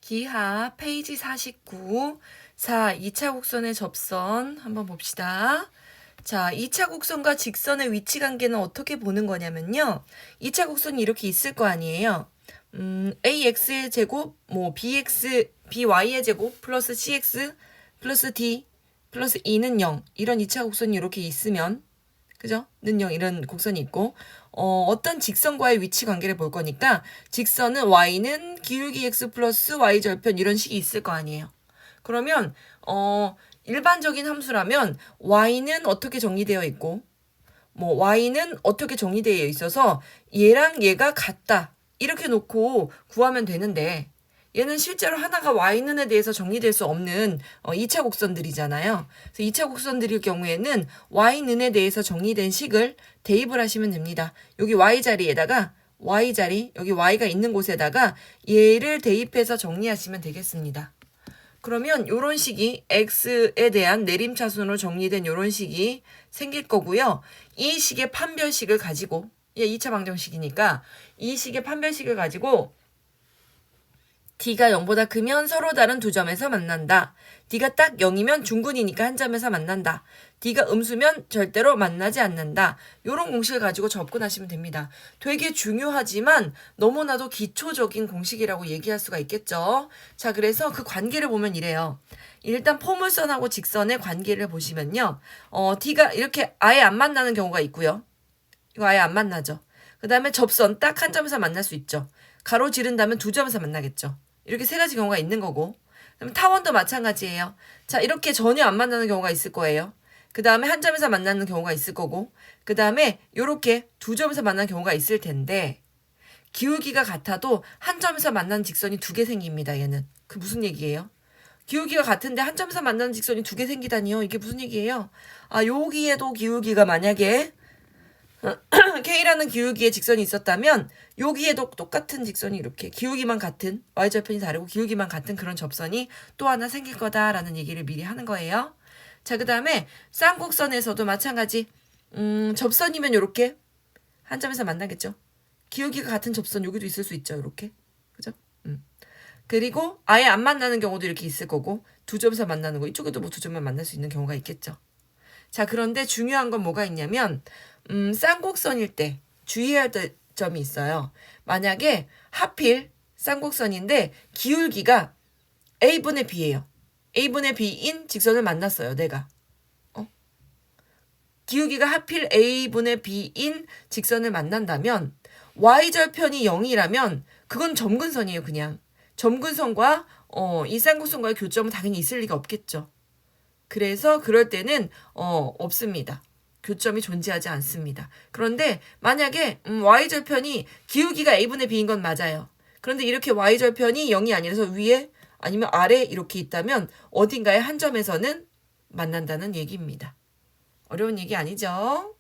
기하 페이지 49. 자, 2차 곡선의 접선 한번 봅시다. 자, 2차 곡선과 직선의 위치 관계는 어떻게 보는 거냐면요. 2차 곡선이 이렇게 있을 거 아니에요. ax의 제곱, by의 제곱 플러스 cx 플러스 d 플러스 2는 0. 이런 2차 곡선이 이렇게 있으면, 그죠? 는 0 이런 곡선이 있고, 어떤 직선과의 위치 관계를 볼 거니까 직선은 y는 기울기 x 플러스 y 절편 이런 식이 있을 거 아니에요. 그러면 일반적인 함수라면 y는 어떻게 정리되어 있고 y는 어떻게 정리되어 있어서 얘랑 얘가 같다 이렇게 놓고 구하면 되는데 얘는 실제로 하나가 y는에 대해서 정리될 수 없는 2차 곡선들이잖아요. 그래서 2차 곡선들일 경우에는 y는에 대해서 정리된 식을 대입을 하시면 됩니다. 여기 y 자리에다가 y 자리, 여기 y가 있는 곳에다가 얘를 대입해서 정리하시면 되겠습니다. 그러면 요런 식이 x에 대한 내림차순으로 정리된 요런 식이 생길 거고요. 이 식의 판별식을 가지고, 2차 방정식이니까 이 식의 판별식을 가지고 d가 0보다 크면 서로 다른 두 점에서 만난다. d가 딱 0이면 중근이니까 한 점에서 만난다. d가 음수면 절대로 만나지 않는다. 이런 공식을 가지고 접근하시면 됩니다. 되게 중요하지만 너무나도 기초적인 공식이라고 얘기할 수가 있겠죠. 자, 그래서 그 관계를 보면 이래요. 일단 포물선하고 직선의 관계를 보시면요. d가 이렇게 아예 안 만나는 경우가 있고요. 이거 아예 안 만나죠. 그 다음에 접선 딱 한 점에서 만날 수 있죠. 가로 지른다면 두 점에서 만나겠죠. 이렇게 세 가지 경우가 있는 거고. 그럼 타원도 마찬가지예요. 자, 이렇게 전혀 안 만나는 경우가 있을 거예요. 그 다음에 한 점에서 만나는 경우가 있을 거고. 그 다음에 이렇게 두 점에서 만나는 경우가 있을 텐데 기울기가 같아도 한 점에서 만나는 직선이 두 개 생깁니다. 얘는. 그 무슨 얘기예요? 기울기가 같은데 한 점에서 만나는 직선이 두 개 생기다니요. 이게 무슨 얘기예요? 아, 여기에도 기울기가 만약에 K라는 기울기의 직선이 있었다면 여기에도 똑같은 직선이 이렇게 기울기만 같은 y절편이 다르고 기울기만 같은 그런 접선이 또 하나 생길 거다라는 얘기를 미리 하는 거예요. 자, 그 다음에 쌍곡선에서도 마찬가지 접선이면 이렇게 한 점에서 만나겠죠. 기울기가 같은 접선 여기도 있을 수 있죠. 이렇게. 그죠? 그리고 아예 안 만나는 경우도 이렇게 있을 거고 두 점에서 만나는 거 이쪽에도 뭐 두 점만 만날 수 있는 경우가 있겠죠. 자, 그런데 중요한 건 뭐가 있냐면 쌍곡선일 때 주의해야 될 점이 있어요. 만약에 하필 쌍곡선인데 기울기가 a분의 b예요. a분의 b인 직선을 만났어요. 내가. 기울기가 하필 a분의 b인 직선을 만난다면 y절편이 0이라면 그건 점근선이에요. 그냥. 점근선과 이 쌍곡선과의 교점은 당연히 있을 리가 없겠죠. 그래서 그럴 때는 없습니다. 교점이 존재하지 않습니다. 그런데 만약에 y절편이 기울기가 a분의 b인 건 맞아요. 그런데 이렇게 y절편이 0이 아니라서 위에 아니면 아래 이렇게 있다면 어딘가에 한 점에서는 만난다는 얘기입니다. 어려운 얘기 아니죠?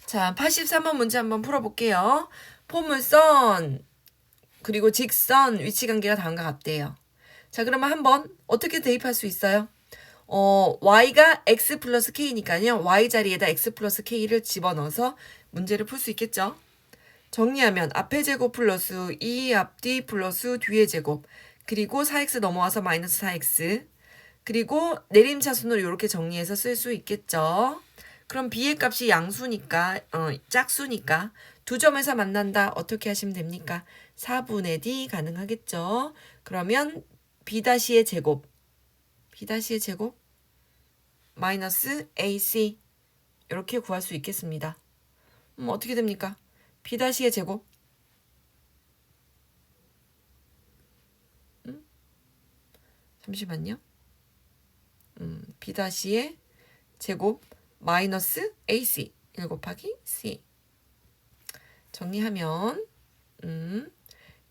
자, 83번 문제 한번 풀어볼게요. 포물선 그리고 직선 위치관계가 다음과 같대요. 자, 그러면 한번 어떻게 대입할 수 있어요? y가 x 플러스 k니까요. y 자리에다 x 플러스 k를 집어넣어서 문제를 풀 수 있겠죠. 정리하면 앞의 제곱 플러스 2 앞뒤 플러스 뒤의 제곱 그리고 4x 넘어와서 마이너스 4x 그리고 내림차순으로 이렇게 정리해서 쓸 수 있겠죠. 그럼 b의 값이 양수니까 짝수니까 두 점에서 만난다. 어떻게 하시면 됩니까? 4분의 d 가능하겠죠. 그러면 b-의 제곱 마이너스 ac 이렇게 구할 수 있겠습니다. 어떻게 됩니까? b-의 제곱 잠시만요. b-의 제곱 마이너스 ac 1 곱하기 c 정리하면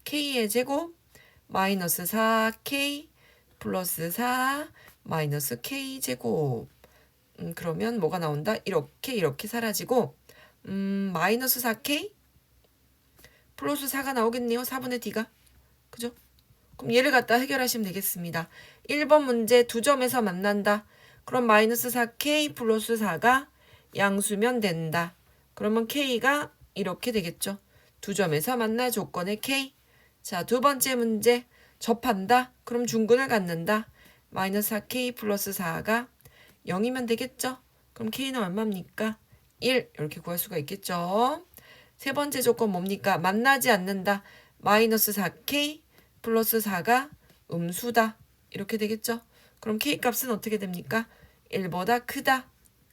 k의 제곱 마이너스 4k 플러스 4 마이너스 k 제곱 그러면 뭐가 나온다? 이렇게 사라지고 마이너스 4k 플러스 4가 나오겠네요. 4분의 d가. 그죠? 그럼 얘를 갖다 해결하시면 되겠습니다. 1번 문제 두 점에서 만난다. 그럼 마이너스 4k 플러스 4가 양수면 된다. 그러면 k가 이렇게 되겠죠. 두 점에서 만날 조건의 k. 자, 두 번째 문제. 접한다. 그럼 중근을 갖는다. 마이너스 4k 플러스 4가 0이면 되겠죠? 그럼 k는 얼마입니까? 1 이렇게 구할 수가 있겠죠? 세 번째 조건 뭡니까? 만나지 않는다. 마이너스 4k 플러스 4가 음수다. 이렇게 되겠죠? 그럼 k 값은 어떻게 됩니까? 1보다 크다.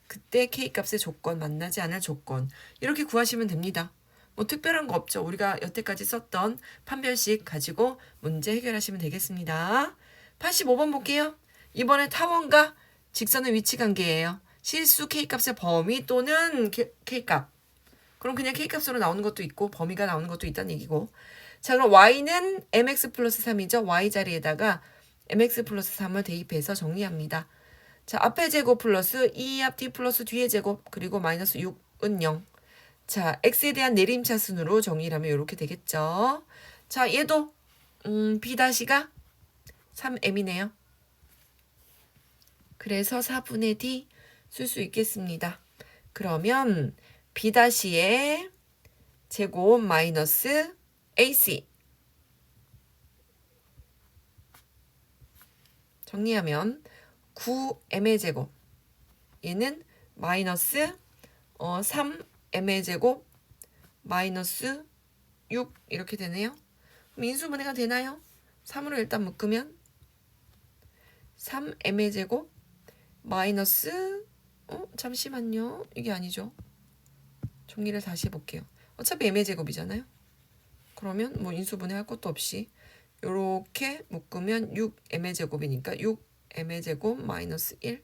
그때 k 값의 조건, 만나지 않을 조건. 이렇게 구하시면 됩니다. 뭐 특별한 거 없죠. 우리가 여태까지 썼던 판별식 가지고 문제 해결하시면 되겠습니다. 85번 볼게요. 이번에 타원과 직선의 위치 관계예요. 실수 k값의 범위 또는 k값. 그럼 그냥 k값으로 나오는 것도 있고 범위가 나오는 것도 있다는 얘기고. 자, 그럼 y는 mx 플러스 3이죠. y 자리에다가 mx 플러스 3을 대입해서 정리합니다. 자, 앞의 제곱 플러스 2앞 t 플러스 뒤의 제곱 그리고 마이너스 6은 0. 자, x에 대한 내림차순으로 정리를 하면 이렇게 되겠죠. 자, 얘도 b-가 3m이네요. 그래서 4분의 d 쓸 수 있겠습니다. 그러면 b-의 제곱 마이너스 ac 정리하면 9m의 제곱 얘는 마이너스 3m의 제곱 마이너스 6 이렇게 되네요. 그럼 인수분해가 되나요? 3으로 일단 묶으면 3m의 제곱 마이너스 잠시만요. 이게 아니죠. 정리를 다시 해볼게요. 어차피 m의 제곱이잖아요. 그러면 뭐 인수분해 할 것도 없이 이렇게 묶으면 6m의 제곱이니까 6m의 제곱 마이너스 1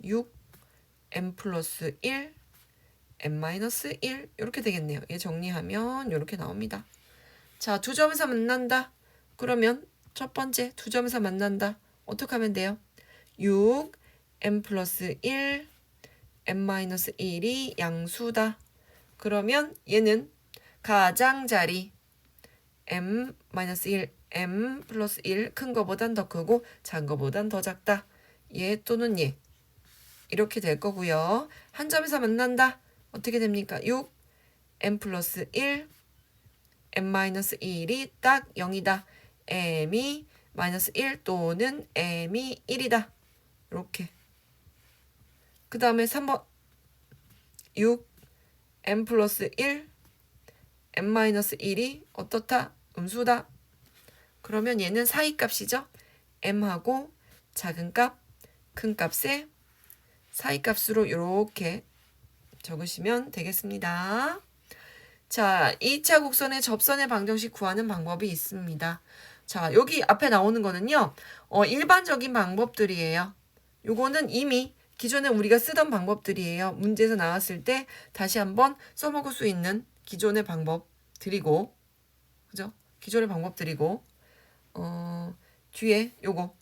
6m 플러스 1 m 마이너스 1 이렇게 되겠네요. 얘 정리하면 이렇게 나옵니다. 자, 두 점에서 만난다. 그러면 첫 번째 두 점에서 만난다. 어떻게 하면 돼요? 6m 플러스 1 m 마이너스 1이 양수다. 그러면 얘는 가장자리 m 마이너스 1 m 플러스 1 큰 거보단 더 크고 작은 거보단 더 작다. 얘 또는 얘 이렇게 될 거고요. 한 점에서 만난다. 어떻게 됩니까? 6 m 플러스 1 m 마이너스 1이 딱 0이다. m이 마이너스 1 또는 m이 1이다. 이렇게. 그 다음에 3번 6 m 플러스 1 m 마이너스 1이 어떻다? 음수다. 그러면 얘는 사이값이죠. m하고 작은 값, 큰 값의 사이값으로 이렇게 적으시면 되겠습니다. 자, 2차 곡선의 접선의 방정식 구하는 방법이 있습니다. 자, 여기 앞에 나오는 거는요. 일반적인 방법들이에요. 요거는 이미 기존에 우리가 쓰던 방법들이에요. 문제에서 나왔을 때 다시 한번 써먹을 수 있는 기존의 방법들이고, 그죠? 기존의 방법들이고, 뒤에 요거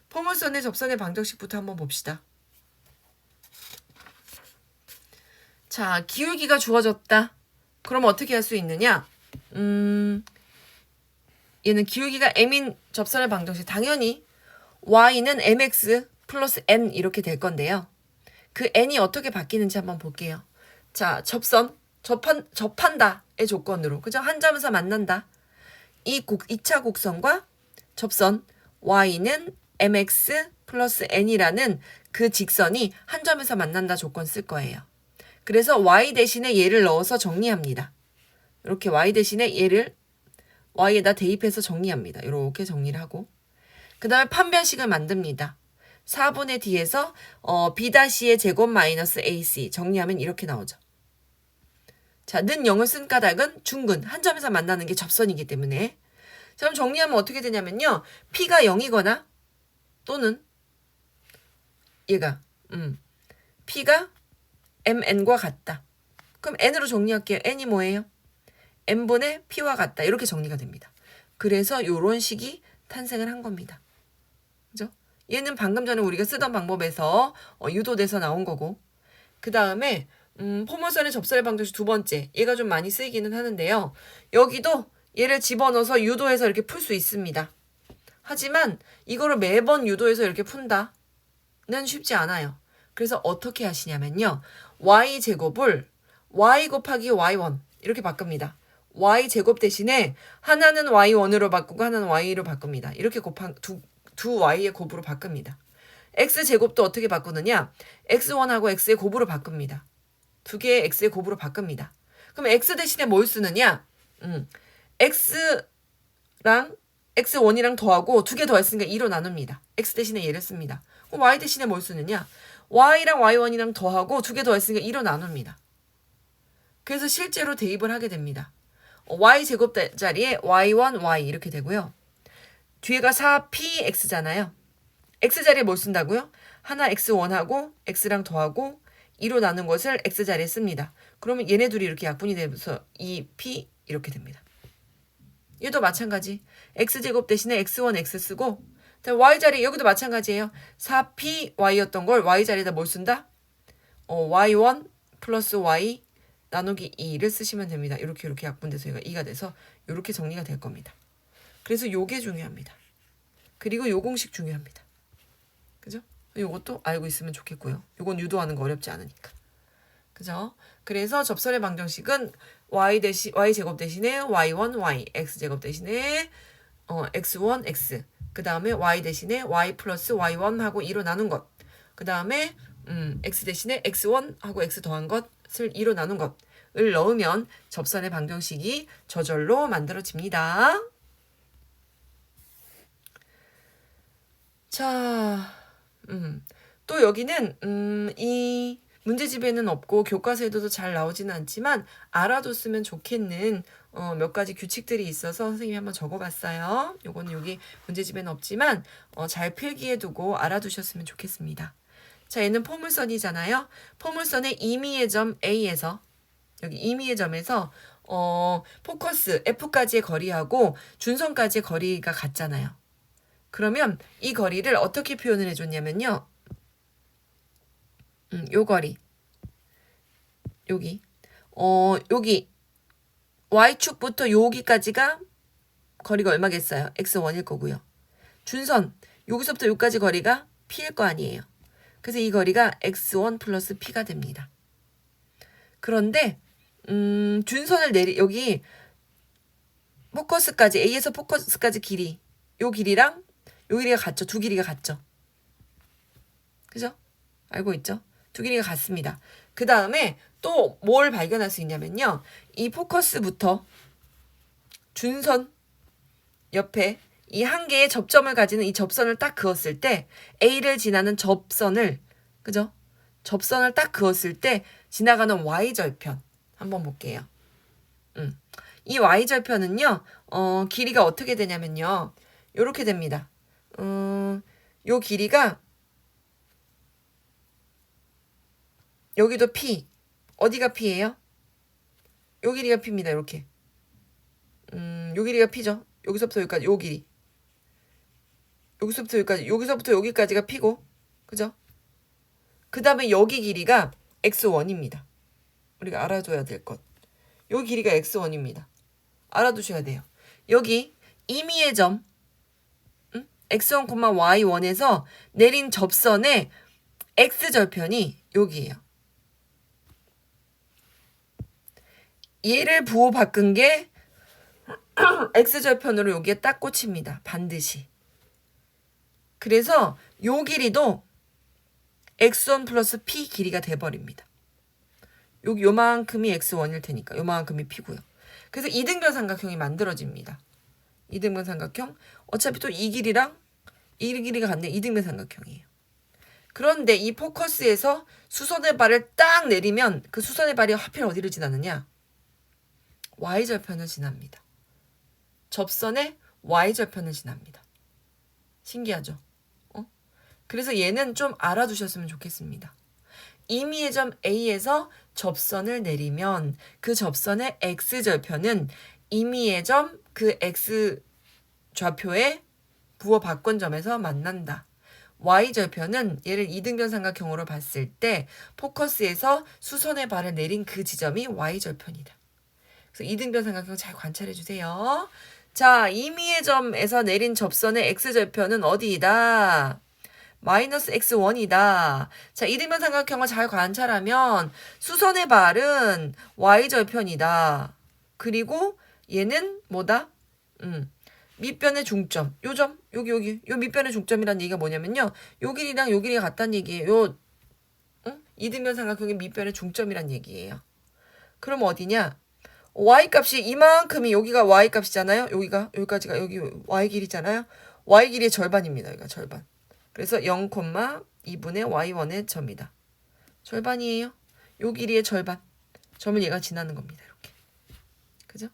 포물선의 접선의 방정식부터 한번 봅시다. 자, 기울기가 주어졌다. 그럼 어떻게 할 수 있느냐? 얘는 기울기가 m인 접선의 방정식. 당연히 y는 mx 플러스 n 이렇게 될 건데요. 그 n이 어떻게 바뀌는지 한번 볼게요. 자, 접한다의 조건으로. 그죠? 한 점에서 만난다. 2차 곡선과 접선 y는 mx 플러스 n이라는 그 직선이 한 점에서 만난다 조건 쓸 거예요. 그래서 y 대신에 얘를 넣어서 정리합니다. 이렇게 y 대신에 얘를 y에다 대입해서 정리합니다. 이렇게 정리를 하고 그 다음에 판별식을 만듭니다. 4분의 d에서 b-의 제곱 마이너스 ac 정리하면 이렇게 나오죠. 자, 는 0을 쓴 까닭은 중근, 한 점에서 만나는 게 접선이기 때문에. 자, 그럼 정리하면 어떻게 되냐면요. p가 0이거나 또는 얘가 p가 mn과 같다. 그럼 n으로 정리할게요. n이 뭐예요? n분의 p와 같다. 이렇게 정리가 됩니다. 그래서 이런 식이 탄생을 한 겁니다. 그죠? 얘는 방금 전에 우리가 쓰던 방법에서 유도돼서 나온 거고 그 다음에 포물선의 접선의 방정식 두 번째 얘가 좀 많이 쓰이기는 하는데요. 여기도 얘를 집어넣어서 유도해서 이렇게 풀 수 있습니다. 하지만 이거를 매번 유도해서 이렇게 푼다는 쉽지 않아요. 그래서 어떻게 하시냐면요. y제곱을 y 곱하기 y1 이렇게 바꿉니다. y제곱 대신에 하나는 y1으로 바꾸고 하나는 y로 바꿉니다. 이렇게 곱한 두 y의 곱으로 바꿉니다. x제곱도 어떻게 바꾸느냐? x1하고 x의 곱으로 바꿉니다. 두 개의 x의 곱으로 바꿉니다. 그럼 x 대신에 뭘 쓰느냐? x랑 x1이랑 더하고 두 개 더했으니까 2로 나눕니다. x 대신에 얘를 씁니다. 그럼 y 대신에 뭘 쓰느냐? y랑 y1이랑 더하고 두 개 더했으니까 2로 나눕니다. 그래서 실제로 대입을 하게 됩니다. y제곱 자리에 y1, y 이렇게 되고요. 뒤에가 4px잖아요. x 자리에 뭘 쓴다고요? 하나 x1하고 x랑 더하고 2로 나눈 것을 x 자리에 씁니다. 그러면 얘네 둘이 이렇게 약분이 되면서 2p 이렇게 됩니다. 얘도 마찬가지. x제곱 대신에 x1, x 쓰고 y 자리 여기도 마찬가지예요. 4py였던 걸 y 자리에다 뭘 쓴다? y1 플러스 y 나누기 2를 쓰시면 됩니다. 이렇게 약분돼서 얘가 2가 돼서 이렇게 정리가 될 겁니다. 그래서 요게 중요합니다. 그리고 요 공식 중요합니다. 그죠? 요것도 알고 있으면 좋겠고요. 요건 유도하는 거 어렵지 않으니까. 그죠? 그래서 접선의 방정식은 y제곱 대신에 y1, y, x제곱 대신에 x1, x. 그 다음에 y 대신에 y 플러스 y1 하고 2로 나눈 것. 그 다음에 x 대신에 x1 하고 x 더한 것을 2로 나눈 것을 넣으면 접선의 방정식이 저절로 만들어집니다. 자, 또 여기는 이 문제집에는 없고 교과서에도 잘 나오지는 않지만 알아뒀으면 좋겠는 몇 가지 규칙들이 있어서 선생님이 한번 적어봤어요. 요거는 여기 문제집에는 없지만 잘 필기해 두고 알아두셨으면 좋겠습니다. 자, 얘는 포물선이잖아요. 포물선의 임의의 점 A에서 여기 임의의 점에서 포커스 F까지의 거리하고 준선까지의 거리가 같잖아요. 그러면 이 거리를 어떻게 표현을 해줬냐면요. 요 거리. 여기. 여기. Y축부터 여기까지가 거리가 얼마겠어요? X1일 거고요. 준선. 여기서부터 여기까지 거리가 P일 거 아니에요. 그래서 이 거리가 X1 플러스 P가 됩니다. 그런데, 준선을 여기, 포커스까지, A에서 포커스까지 길이. 요 길이랑 요 길이가 같죠? 두 길이가 같죠? 그죠? 알고 있죠? 두 길이가 같습니다. 그 다음에 또 뭘 발견할 수 있냐면요. 이 포커스부터 준선 옆에 이 한 개의 접점을 가지는 이 접선을 딱 그었을 때 A를 지나는 접선을 그죠? 접선을 딱 그었을 때 지나가는 Y절편 한번 볼게요. 이 Y절편은요. 길이가 어떻게 되냐면요. 요렇게 됩니다. 요 길이가 여기도 P. 어디가 P예요? 요 길이가 P입니다. 이렇게. 요 길이가 P죠. 여기서부터 여기까지 요 길이. 여기서부터 여기까지. 여기서부터 여기까지가 P고. 그죠? 그 다음에 여기 길이가 X1입니다. 우리가 알아줘야 될 것. 요 길이가 X1입니다. 알아두셔야 돼요. 여기 임의의 점 X1, Y1에서 내린 접선의 X절편이 여기예요. 얘를 부호 바꾼 게 X절편으로 여기에 딱 꽂힙니다. 반드시. 그래서 요 길이도 X1 플러스 P 길이가 돼버립니다. 여기 요만큼이 X1일 테니까 요만큼이 P고요. 그래서 이등변 삼각형이 만들어집니다. 이등변 삼각형. 어차피 또 이 길이랑 이 길이가 같네. 이등변 삼각형이에요. 그런데 이 포커스에서 수선의 발을 딱 내리면 그 수선의 발이 하필 어디를 지나느냐? Y절편을 지납니다. 접선의 Y절편을 지납니다. 신기하죠? 그래서 얘는 좀 알아두셨으면 좋겠습니다. 임의의 점 A에서 접선을 내리면 그 접선의 X절편은 임의의 점 그 X 좌표의 부호 바꾼 점에서 만난다. Y절편은 얘를 이등변 삼각형으로 봤을 때 포커스에서 수선의 발을 내린 그 지점이 Y절편이다. 그래서 이등변 삼각형 잘 관찰해 주세요. 자, 임의의 점에서 내린 접선의 X절편은 어디이다? 마이너스 X1이다. 자, 이등변 삼각형을 잘 관찰하면 수선의 발은 Y절편이다. 그리고 얘는 뭐다? 밑변의 중점. 요 점, 여기. 요 밑변의 중점이란 얘기가 뭐냐면요. 요 길이랑 요 길이가 같다는 얘기예요. 이등변 삼각형의 밑변의 중점이란 얘기예요. 그럼 어디냐? y값이 이만큼이 여기가 y값이잖아요. 여기까지가 여기 y 길이잖아요. y 길이의 절반입니다. 여기가 절반. 그래서 0,2분의 y1의 점이다. 절반이에요. 요 길이의 절반. 점을 얘가 지나는 겁니다. 이렇게. 그죠?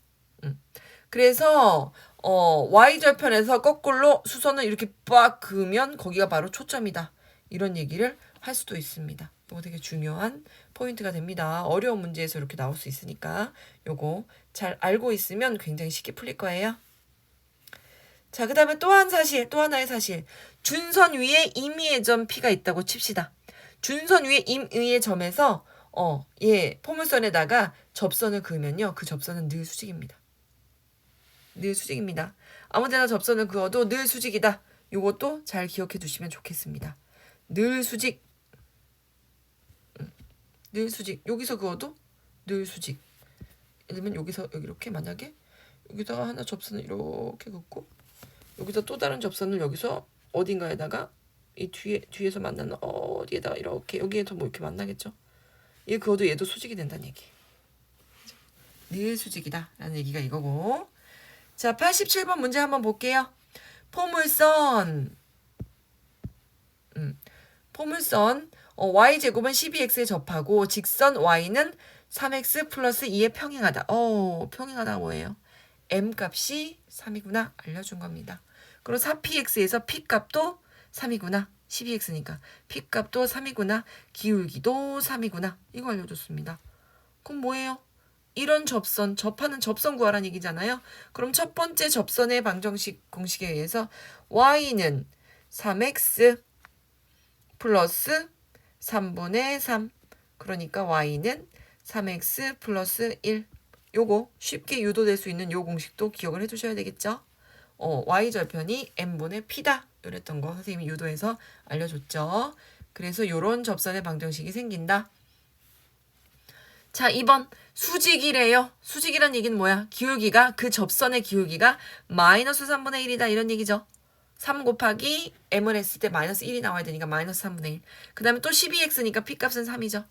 그래서 y절편에서 거꾸로 수선을 이렇게 빡 그으면 거기가 바로 초점이다. 이런 얘기를 할 수도 있습니다. 이거 되게 중요한 포인트가 됩니다. 어려운 문제에서 이렇게 나올 수 있으니까 요거 잘 알고 있으면 굉장히 쉽게 풀릴 거예요. 자, 그 다음에 또 하나의 사실. 준선 위에 임의의 점 P가 있다고 칩시다. 준선 위에 임의의 점에서 포물선에다가 접선을 그으면요. 그 접선은 늘 수직입니다. 늘 수직입니다. 아무데나 접선을 그어도 늘 수직이다. 요것도 잘 기억해 두시면 좋겠습니다. 늘 수직. 늘 수직. 여기서 그어도 늘 수직. 예를 들면 여기 이렇게 만약에 여기다가 하나 접선을 이렇게 긋고 여기서 또 다른 접선을 여기서 어딘가에다가 이 뒤에서 만나는 어디에다가 이렇게 여기에서 뭐 이렇게 만나겠죠. 얘 그어도 얘도 수직이 된다는 얘기. 늘 수직이다 라는 얘기가 이거고. 자, 87번 문제 한번 볼게요. 포물선 y제곱은 12x에 접하고 직선 y는 3x 플러스 2에 평행하다. 평행하다 뭐예요? m값이 3이구나 알려준 겁니다. 그리고 4px에서 p값도 3이구나. 12x니까 p값도 3이구나. 기울기도 3이구나. 이거 알려줬습니다. 그럼 뭐예요? 이런 접하는 접선 구하라는 얘기잖아요. 그럼 첫 번째 접선의 방정식 공식에 의해서 y는 3x 플러스 3분의 3. 그러니까 y는 3x 플러스 1. 요거 쉽게 유도될 수 있는 요 공식도 기억을 해두셔야 되겠죠. y절편이 m분의 p다. 이랬던 거 선생님이 유도해서 알려줬죠. 그래서 요런 접선의 방정식이 생긴다. 자, 2번 수직이래요. 수직이란 얘기는 뭐야? 기울기가 그 접선의 기울기가 마이너스 3분의 1이다 이런 얘기죠. 3 곱하기 m을 했을 때 마이너스 1이 나와야 되니까 마이너스 3분의 1. 그 다음에 또 12x니까 p값은 3이죠.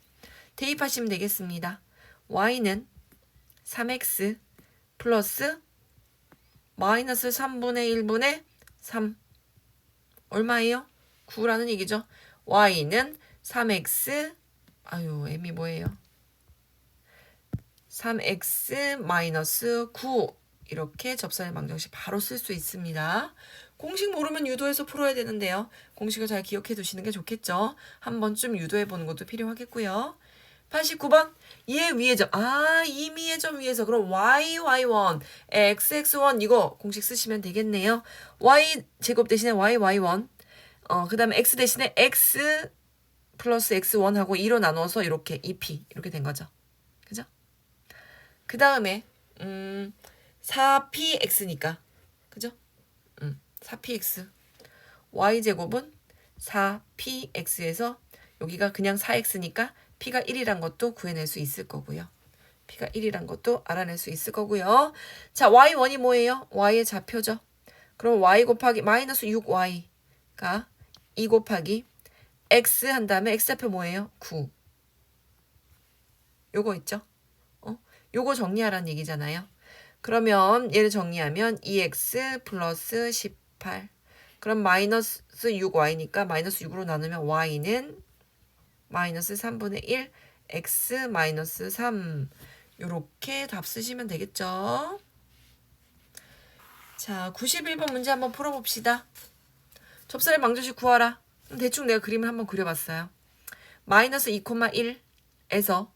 대입하시면 되겠습니다. y는 3x 플러스 마이너스 3분의 1분의 3. 얼마예요? 9라는 얘기죠. y는 3x m이 뭐예요? 3x 마이너스 9 이렇게 접선의 방정식 바로 쓸 수 있습니다. 공식 모르면 유도해서 풀어야 되는데요. 공식을 잘 기억해 두시는 게 좋겠죠. 한 번쯤 유도해 보는 것도 필요하겠고요. 89번 얘 위의 점 임의의 점 위에서 그럼 y1 x1 이거 공식 쓰시면 되겠네요. y 제곱 대신에 y1 그 다음에 x 대신에 x 플러스 x1 하고 2로 나누어서 이렇게 2p 이렇게 된 거죠. 그죠? 그 다음에 4px니까 그죠? 4px y제곱은 4px에서 여기가 그냥 4x니까 p가 1이란 것도 구해낼 수 있을 거고요. p가 1이란 것도 알아낼 수 있을 거고요. 자, y1이 뭐예요? y의 좌표죠. 그럼 y 곱하기 마이너스 6y가 2 곱하기 x 한 다음에 x좌표 뭐예요? 9. 요거 있죠? 요거 정리하라는 얘기잖아요. 그러면 얘를 정리하면 2x 플러스 18. 그럼 마이너스 6y니까 마이너스 6으로 나누면 y는 마이너스 3분의 1 x 마이너스 3. 요렇게 답 쓰시면 되겠죠. 자, 91번 문제 한번 풀어봅시다. 접선의 방정식 구하라. 대충 내가 그림을 한번 그려봤어요. 마이너스 2,1에서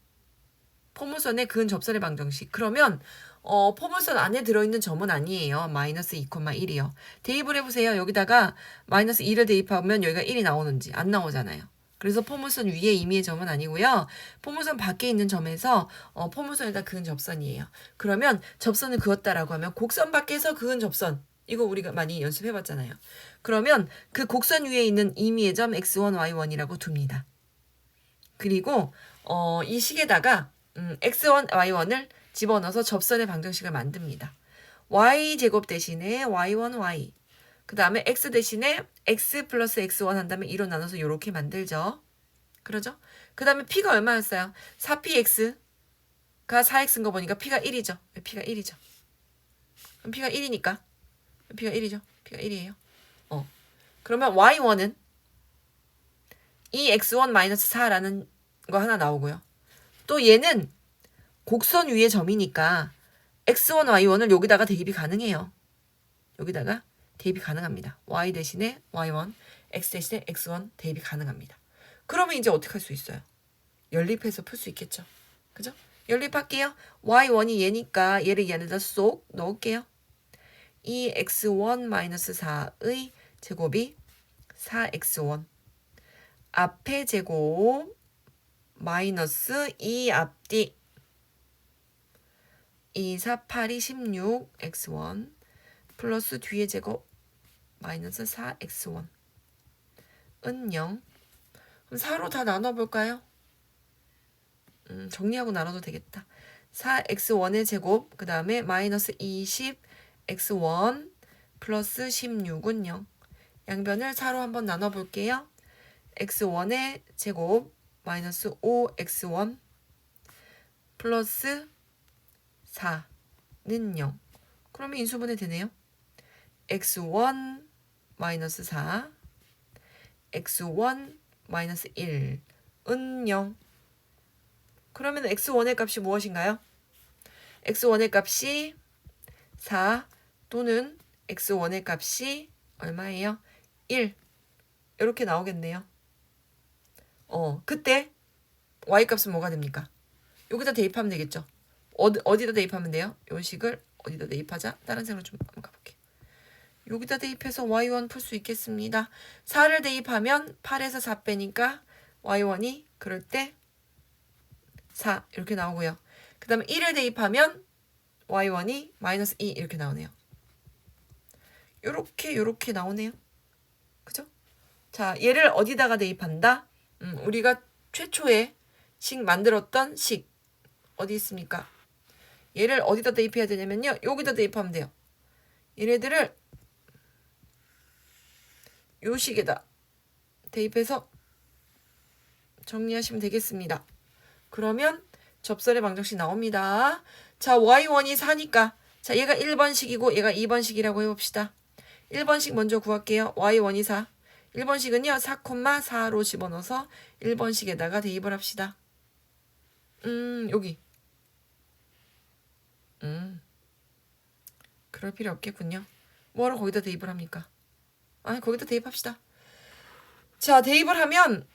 포물선의 그은 접선의 방정식. 그러면 포물선 안에 들어있는 점은 아니에요. 마이너스 2,1이요. 대입을 해보세요. 여기다가 마이너스 2를 대입하면 여기가 1이 나오는지 안 나오잖아요. 그래서 포물선 위에 임의의 점은 아니고요. 포물선 밖에 있는 점에서 포물선에다 그은 접선이에요. 그러면 접선을 그었다라고 하면 곡선 밖에서 그은 접선. 이거 우리가 많이 연습해봤잖아요. 그러면 그 곡선 위에 있는 임의의 점 x1, y1이라고 둡니다. 그리고 이 식에다가 x1, y1을 집어넣어서 접선의 방정식을 만듭니다. y제곱 대신에 y1 y. 그 다음에 x 대신에 x 플러스 x1 한다면 2로 나눠서 이렇게 만들죠. 그러죠? 그 다음에 p가 얼마였어요? 4px가 4x인 거 보니까 p가 1이죠. p가 1이죠. 그럼 p가 1이니까 p가 1이죠. p가 1이에요. 그러면 y1은 2x1-4라는 거 하나 나오고요. 또 얘는 곡선 위의 점이니까 x1, y1을 여기다가 대입이 가능해요. 여기다가 대입이 가능합니다. y 대신에 y1, x 대신에 x1 대입이 가능합니다. 그러면 이제 어떻게 할 수 있어요? 연립해서 풀 수 있겠죠. 그죠? 연립할게요. y1이 얘니까 얘를 이 안에다 쏙 넣을게요. 2x1-4의 제곱이 4x1. 앞에 제곱 마이너스 2 앞뒤 2, 4, 8이 16 x1 플러스 뒤에 제곱 마이너스 4x1 은 0. 그럼 4로 다 나눠볼까요? 정리하고 나눠도 되겠다. 4x1의 제곱 그 다음에 마이너스 20 x1 플러스 16은 0. 양변을 4로 한번 나눠볼게요. x1의 제곱 마이너스 5x1 플러스 4는 0. 그러면 인수분해 되네요. x1 마이너스 4 x1 마이너스 1은 0. 그러면 x1의 값이 무엇인가요? x1의 값이 4 또는 x1의 값이 얼마예요? 1. 이렇게 나오겠네요. 그때 y값은 뭐가 됩니까? 여기다 대입하면 되겠죠. 어디다 대입하면 돼요? 요 식을 어디다 대입하자? 다른 색으로 좀 한번 가볼게요. 여기다 대입해서 y1 풀 수 있겠습니다. 4를 대입하면 8에서 4 빼니까 y1이 그럴 때 4 이렇게 나오고요. 그 다음에 1을 대입하면 y1이 마이너스 2 이렇게 나오네요. 요렇게 나오네요. 그죠? 자, 얘를 어디다가 대입한다? 우리가 최초에 식 만들었던 식 어디 있습니까? 얘를 어디다 대입해야 되냐면요. 여기다 대입하면 돼요. 얘네들을 요 식에다 대입해서 정리하시면 되겠습니다. 그러면 접선의 방정식 나옵니다. 자, y1이 4니까 자, 얘가 1번식이고 얘가 2번식이라고 해봅시다. 1번식 먼저 구할게요. y1이 4. 1번식은요. 4,4로 집어넣어서 1번식에다가 대입을 합시다. 여기. 그럴 필요 없겠군요. 뭐하러 거기다 대입을 합니까? 아니, 거기다 대입합시다. 자, 대입을 하면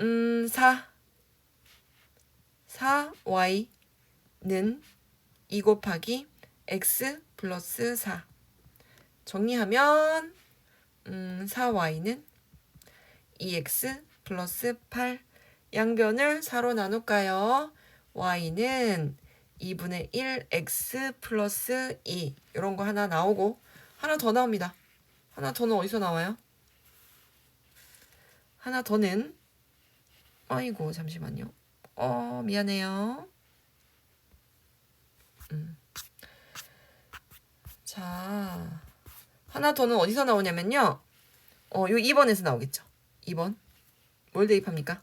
4y는 2 곱하기 x 플러스 4. 정리하면 4y는 2x 플러스 8. 양변을 4로 나눌까요? y는 2분의 1 x 플러스 2. 이런 거 하나 나오고 하나 더 나옵니다. 하나 더는 어디서 나와요? 하나 더는 아이고 잠시만요. 미안해요. 자, 하나 더는 어디서 나오냐면요. 요 2번에서 나오겠죠. 2번. 뭘 대입합니까?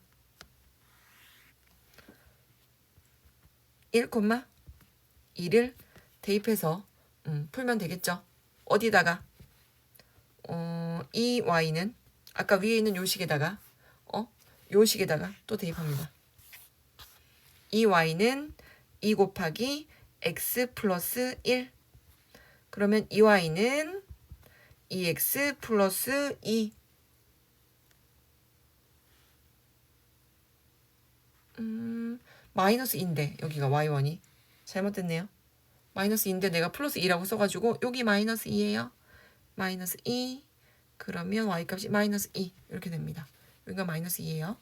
1,2를 대입해서 풀면 되겠죠. 어디다가? 이 y는 아까 위에 있는 요 식에다가 요 식에다가 또 대입합니다. 이 y는 2 곱하기 x 플러스 1. 그러면 이 y는 2x 플러스 2. 마이너스 2인데 여기가 y1이 잘못됐네요. 마이너스 2인데 내가 플러스 2라고 써가지고 여기 마이너스 2예요. 마이너스 2. 그러면 y값이 마이너스 2 이렇게 됩니다. 여기가 마이너스 2예요.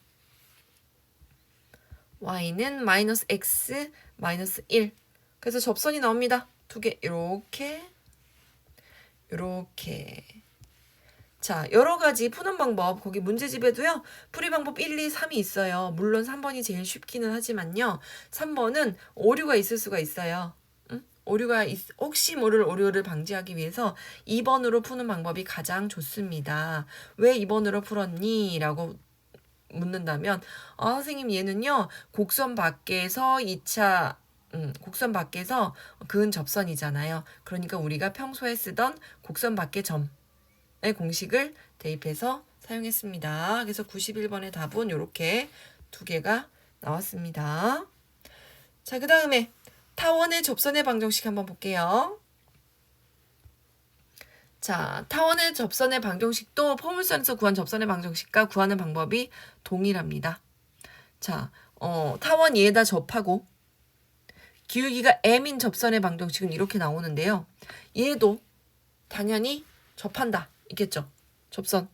y는 마이너스 x 마이너스 1. 그래서 접선이 나옵니다. 두 개 이렇게 자, 여러 가지 푸는 방법 거기 문제집에도요. 풀이 방법 1, 2, 3이 있어요. 물론 3번이 제일 쉽기는 하지만요. 3번은 오류가 있을 수가 있어요. 혹시 모를 오류를 방지하기 위해서 2번으로 푸는 방법이 가장 좋습니다. 왜 2번으로 풀었니? 라고 묻는다면, 선생님 얘는요, 곡선 밖에서 2차, 곡선 밖에서 그은 접선이잖아요. 그러니까 우리가 평소에 쓰던 곡선 밖의 점의 공식을 대입해서 사용했습니다. 그래서 91번의 답은 이렇게 두 개가 나왔습니다. 자, 그 다음에 타원의 접선의 방정식 한번 볼게요. 자, 타원의 접선의 방정식도 포물선에서 구한 접선의 방정식과 구하는 방법이 동일합니다. 자, 타원 얘에다 접하고 기울기가 m인 접선의 방정식은 이렇게 나오는데요. 얘도 당연히 접한다. 있겠죠? 접선.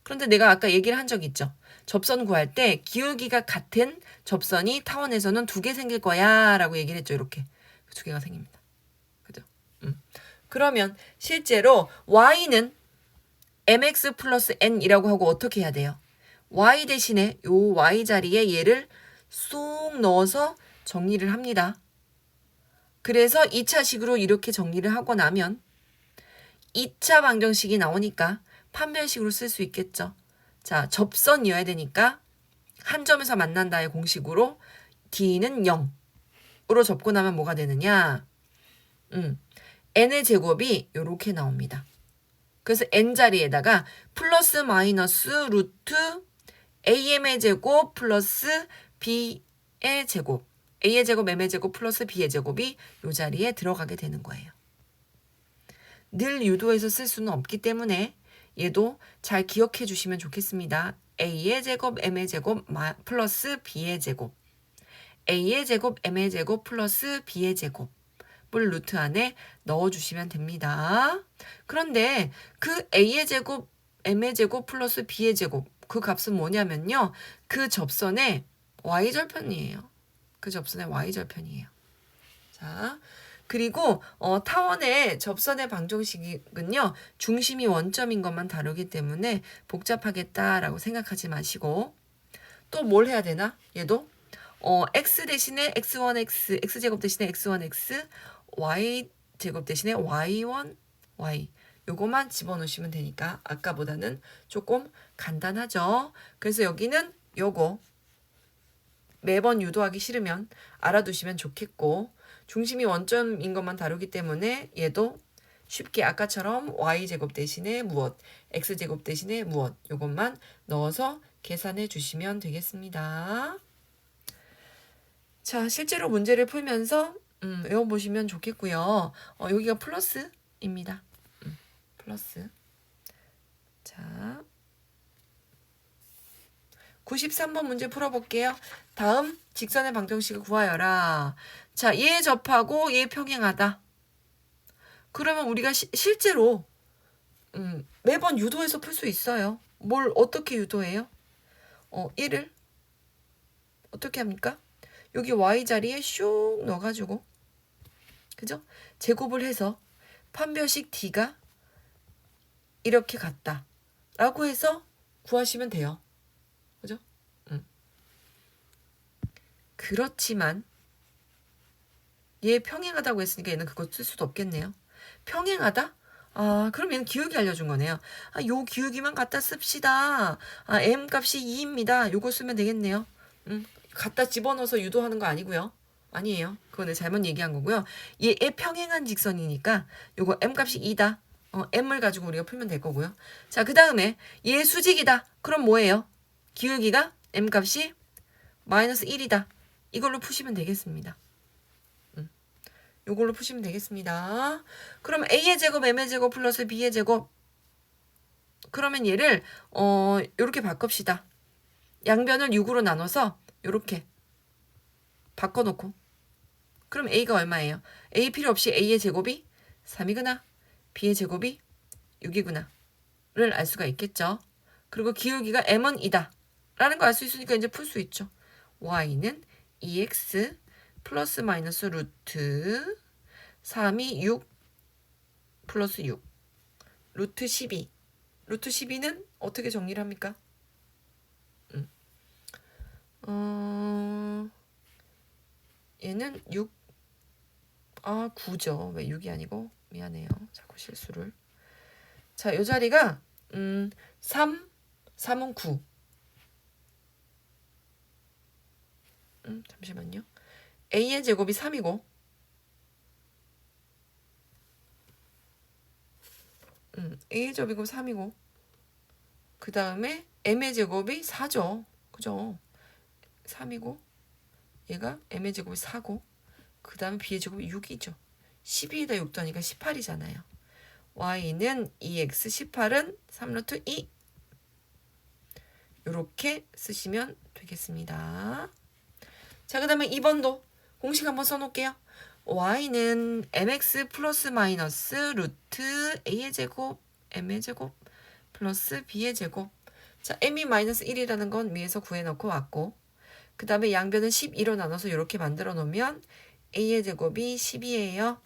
그런데 내가 아까 얘기를 한 적 있죠. 접선 구할 때 기울기가 같은 접선이 타원에서는 두 개 생길 거야 라고 얘기를 했죠. 이렇게 두 개가 생깁니다. 그죠? 그러면 실제로 y는 mx 플러스 n이라고 하고 어떻게 해야 돼요? y 대신에 요 y 자리에 얘를 쏙 넣어서 정리를 합니다. 그래서 2차식으로 이렇게 정리를 하고 나면 2차 방정식이 나오니까 판별식으로 쓸 수 있겠죠. 자, 접선이어야 되니까 한 점에서 만난다의 공식으로 d는 0으로 접고 나면 뭐가 되느냐? n의 제곱이 이렇게 나옵니다. 그래서 n 자리에다가 플러스 마이너스 루트 am의 제곱 플러스 b의 제곱, a의 제곱, m의 제곱 플러스 b의 제곱이 이 자리에 들어가게 되는 거예요. 늘 유도해서 쓸 수는 없기 때문에 얘도 잘 기억해 주시면 좋겠습니다. a의 제곱, m의 제곱 플러스 b의 제곱, a의 제곱, m의 제곱 플러스 b의 제곱을 루트 안에 넣어주시면 됩니다. 그런데 그 a의 제곱, m의 제곱 플러스 b의 제곱 그 값은 뭐냐면요. 그 접선의 y절편이에요. 그 접선의 y절편이에요. 자, 그리고 타원의 접선의 방정식은요. 중심이 원점인 것만 다루기 때문에 복잡하겠다라고 생각하지 마시고 또 뭘 해야 되나? 얘도 x 대신에 x1x, x제곱 대신에 x1x, y제곱 대신에 y1, y 요거만 집어넣으시면 되니까 아까보다는 조금 간단하죠. 그래서 여기는 요거 매번 유도하기 싫으면 알아두시면 좋겠고 중심이 원점인 것만 다루기 때문에 얘도 쉽게 아까처럼 y제곱 대신에 무엇, x제곱 대신에 무엇 요것만 넣어서 계산해 주시면 되겠습니다. 자, 실제로 문제를 풀면서 외워보시면 좋겠고요. 여기가 플러스입니다. 플러스. 자, 93번 문제 풀어볼게요. 다음 직선의 방정식을 구하여라. 자, 얘 접하고 얘 평행하다. 그러면 우리가 실제로 매번 유도해서 풀 수 있어요. 뭘 어떻게 유도해요? 얘를 어떻게 합니까? 여기 y 자리에 슉 넣어가지고 그죠? 제곱을 해서 판별식 d가 이렇게 같다 라고 해서 구하시면 돼요. 그죠? 그렇지만 얘 평행하다고 했으니까 얘는 그거 쓸 수도 없겠네요. 평행하다? 그럼 얘는 기울기 알려준 거네요. 요 기울기만 갖다 씁시다. m 값이 2입니다. 요거 쓰면 되겠네요. 갖다 집어넣어서 유도하는 거 아니고요. 아니에요. 그거는 잘못 얘기한 거고요. 얘의 평행한 직선이니까 요거 m 값이 2다. m을 가지고 우리가 풀면 될 거고요. 자, 그 다음에 얘 수직이다. 그럼 뭐예요? 기울기가 m 값이 마이너스 1이다. 이걸로 푸시면 되겠습니다. 요걸로 푸시면 되겠습니다. 그럼 a의 제곱, m의 제곱 플러스 b의 제곱. 그러면 얘를 요렇게 바꿉시다. 양변을 6으로 나눠서 요렇게 바꿔놓고 그럼 a가 얼마예요? a 필요 없이 a의 제곱이 3이구나. b의 제곱이 6이구나. 를 알 수가 있겠죠. 그리고 기울기가 m은 2다. 라는 거 알 수 있으니까 이제 풀 수 있죠. y는 2x 플러스 마이너스 루트 3이 6 플러스 6 루트 12 루트 12는 어떻게 정리를 합니까? 얘는 6 아, 9죠. 왜 6이 아니고? 미안해요. 자꾸 실수를. 자, 요 자리가 3, 3은 9. 잠시만요. a의 제곱이 3이고 a의 제곱이 3이고 그 다음에 m의 제곱이 4죠. 그죠? 3이고 얘가 m의 제곱이 4고 그 다음에 b의 제곱이 6이죠. 12에다 6 더니까 18이잖아요. y는 2x 18은 3루트 2 이렇게 쓰시면 되겠습니다. 자, 그 다음에 2번도 공식 한번 써놓을게요. y는 mx 플러스 마이너스 루트 a의 제곱 m의 제곱 플러스 b의 제곱. 자, m이 마이너스 1이라는 건 위에서 구해놓고 왔고 그 다음에 양변은 12로 나눠서 이렇게 만들어 놓으면 a의 제곱이 12예요.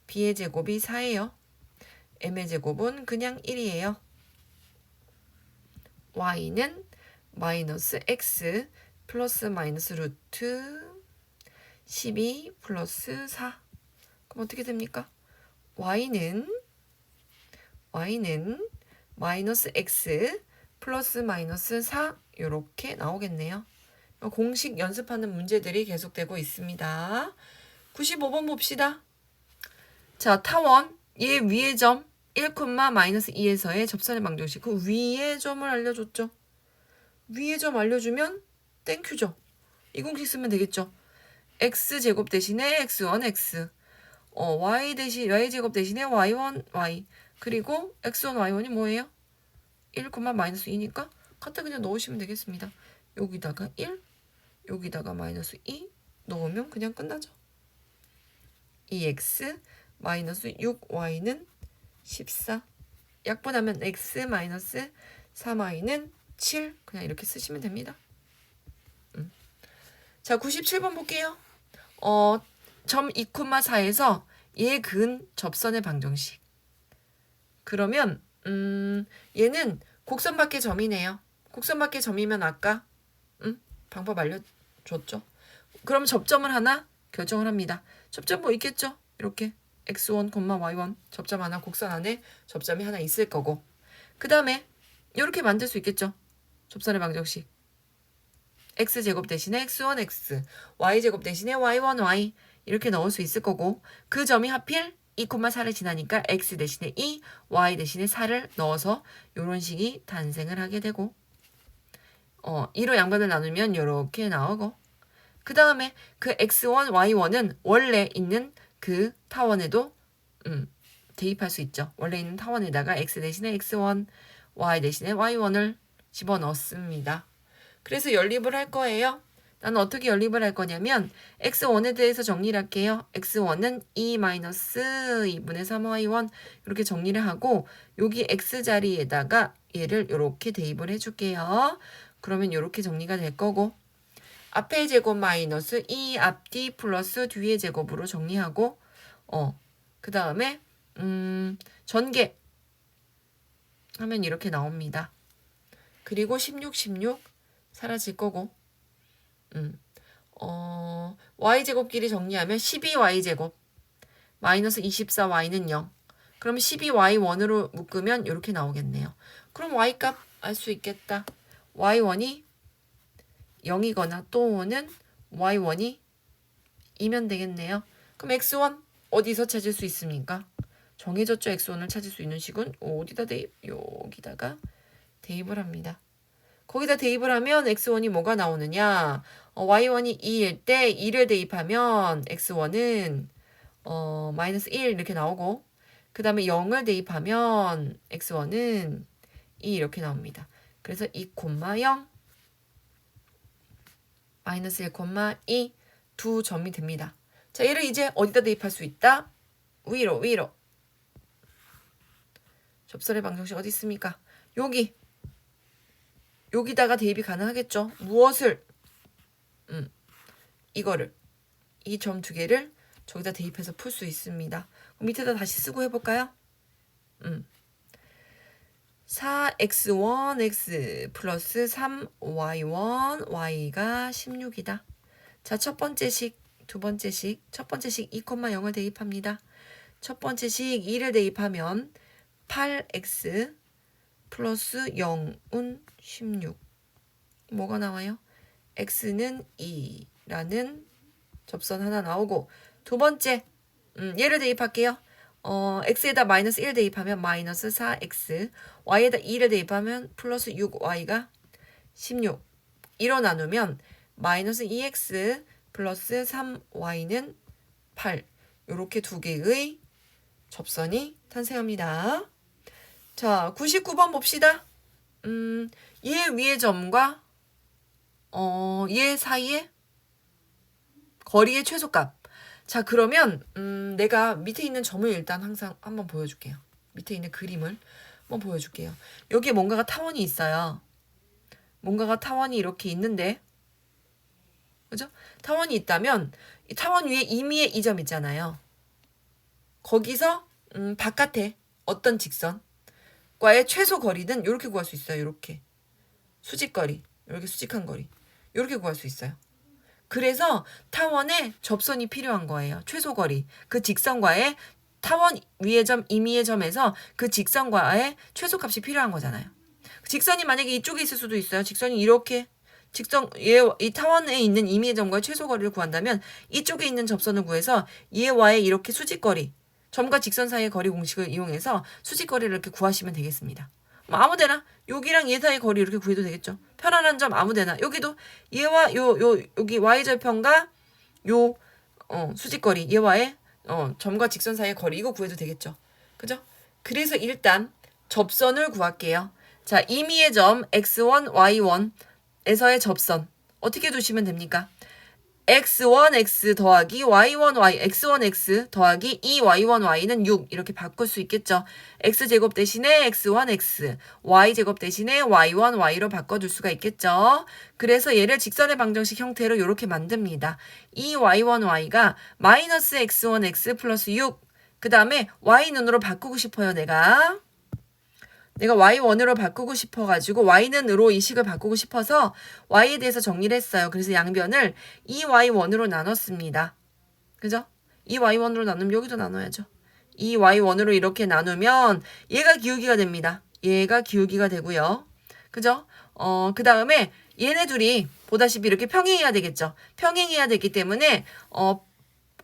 b의 제곱이 4예요. m의 제곱은 그냥 1이에요. y는 마이너스 x 플러스 마이너스 루트 12 플러스 4. 그럼 어떻게 됩니까? y는 마이너스 x 플러스 마이너스 4 이렇게 나오겠네요. 공식 연습하는 문제들이 계속되고 있습니다. 95번 봅시다. 자, 타원 얘 위의 점 1, 마이너스 2에서의 접선의 방정식. 그 위의 점을 알려줬죠. 위의 점 알려주면 땡큐죠. 이 공식 쓰면 되겠죠. x제곱 대신에 x1 x y제곱 대신에 y1 y 그리고 x1 y1이 뭐예요? 1, 마이너스 2니까 갖다 그냥 넣으시면 되겠습니다. 여기다가 1 여기다가 마이너스 2 넣으면 그냥 끝나죠. 2x 마이너스 6y는 14 약분하면 x 마이너스 3y는 7 그냥 이렇게 쓰시면 됩니다. 자, 97번 볼게요. 점 2,4에서 얘 근 접선의 방정식. 그러면 얘는 곡선 밖의 점이네요. 곡선 밖의 점이면 아까 방법 알려줬죠. 그럼 접점을 하나 결정을 합니다. 접점 뭐 있겠죠? 이렇게 x1, y1 접점 하나 곡선 안에 접점이 하나 있을 거고 그 다음에 이렇게 만들 수 있겠죠. 접선의 방정식. x제곱 대신에 x1 x, y제곱 대신에 y1 y 이렇게 넣을 수 있을 거고 그 점이 하필 2,4를 지나니까 x 대신에 2, y 대신에 4를 넣어서 이런 식이 탄생을 하게 되고 2로 양변을 나누면 이렇게 나오고 그 다음에 그 x1, y1은 원래 있는 그 타원에도 대입할 수 있죠. 원래 있는 타원에다가 x 대신에 x1, y 대신에 y1을 집어넣습니다. 그래서 연립을 할 거예요. 나는 어떻게 연립을 할 거냐면 x1에 대해서 정리를 할게요. x1은 2-2분의 3y1 이렇게 정리를 하고 여기 x 자리에다가 얘를 이렇게 대입을 해줄게요. 그러면 이렇게 정리가 될 거고 앞의 제곱 마이너스 2 앞뒤 플러스 뒤의 제곱으로 정리하고 그 다음에 전개 하면 이렇게 나옵니다. 그리고 16 사라질 거고 y제곱끼리 정리하면 12y제곱 마이너스 24y는 0 그럼 12y1으로 묶으면 이렇게 나오겠네요. 그럼 y값 알 수 있겠다. y1이 0이거나 또는 y1이 2면 되겠네요. 그럼 x1 어디서 찾을 수 있습니까? 정해졌죠. x1을 찾을 수 있는 식은 어디다 대입? 여기다가 대입을 합니다. 거기다 대입을 하면 x1이 뭐가 나오느냐? y1이 2일 때 2를 대입하면 x1은 마이너스 1 이렇게 나오고 그 다음에 0을 대입하면 x1은 2 이렇게 나옵니다. 그래서 2,0 마이너스 1,2 두 점이 됩니다. 자, 얘를 이제 어디다 대입할 수 있다? 위로 접선의 방정식 어디 있습니까? 여기다가 대입이 가능하겠죠. 무엇을? 이거를 이 점 두 개를 저기다 대입해서 풀 수 있습니다. 그럼 밑에다 다시 쓰고 해볼까요? 4x1x 플러스 3y1 y가 16이다. 자, 첫 번째 식 두 번째 식, 첫 번째 식 2,0을 대입합니다. 첫 번째 식 2를 대입하면 8x 플러스 0은 16. 뭐가 나와요? x는 2라는 접선 하나 나오고, 두 번째 얘를 대입할게요. x에다 마이너스 1 대입하면 마이너스 4x, y에다 2를 대입하면 플러스 6y가 16. 2로 나누면 마이너스 2x 플러스 3y는 8. 요렇게 두 개의 접선이 탄생합니다. 자, 99번 봅시다. 얘 위의 점과 얘 사이의 거리의 최소값. 자, 그러면 내가 밑에 있는 점을 일단 항상 한번 보여줄게요. 밑에 있는 그림을 한번 보여줄게요. 여기에 뭔가가 타원이 있어요. 뭔가가 타원이 이렇게 있는데, 그죠? 타원이 있다면 이 타원 위에 임의의 이 점 있잖아요. 거기서 바깥에 어떤 직선과의 최소 거리는 이렇게 구할 수 있어요. 이렇게 수직거리, 이렇게 수직한 거리, 이렇게 구할 수 있어요. 그래서 타원에 접선이 필요한 거예요. 최소 거리, 그 직선과의 타원 위의 점, 임의의 점에서 그 직선과의 최소값이 필요한 거잖아요. 직선이 만약에 이쪽에 있을 수도 있어요. 직선이 이렇게 이 타원에 있는 임의의 점과의 최소 거리를 구한다면 이쪽에 있는 접선을 구해서 얘와의 이렇게 수직거리, 점과 직선 사이의 거리 공식을 이용해서 수직거리를 이렇게 구하시면 되겠습니다. 뭐 아무데나 여기랑 얘 사이 거리 이렇게 구해도 되겠죠. 편안한 점 아무데나. 여기도 얘와 여기 y절편과 요 수직거리 얘와의 점과 직선 사이의 거리 이거 구해도 되겠죠. 그죠? 그래서 일단 접선을 구할게요. 자, 임의의 점 x1, y1에서의 접선 어떻게 두시면 됩니까? x1x 더하기 y1y, x1x 더하기 2y1y는 6 이렇게 바꿀 수 있겠죠. x제곱 대신에 x1x, y제곱 대신에 y1y로 바꿔줄 수가 있겠죠. 그래서 얘를 직선의 방정식 형태로 이렇게 만듭니다. 2y1y가 마이너스 x1x 플러스 6. 그 다음에 y는으로 바꾸고 싶어요. 내가 y1으로 바꾸고 싶어가지고 y는으로 이 식을 바꾸고 싶어서 y에 대해서 정리를 했어요. 그래서 양변을 2y1으로 나눴습니다. 그죠? 2y1으로 나누면 여기도 나눠야죠. 2y1으로 이렇게 나누면 얘가 기울기가 됩니다. 얘가 기울기가 되고요. 그죠? 그 다음에 얘네 둘이 보다시피 이렇게 평행해야 되겠죠. 평행해야 되기 때문에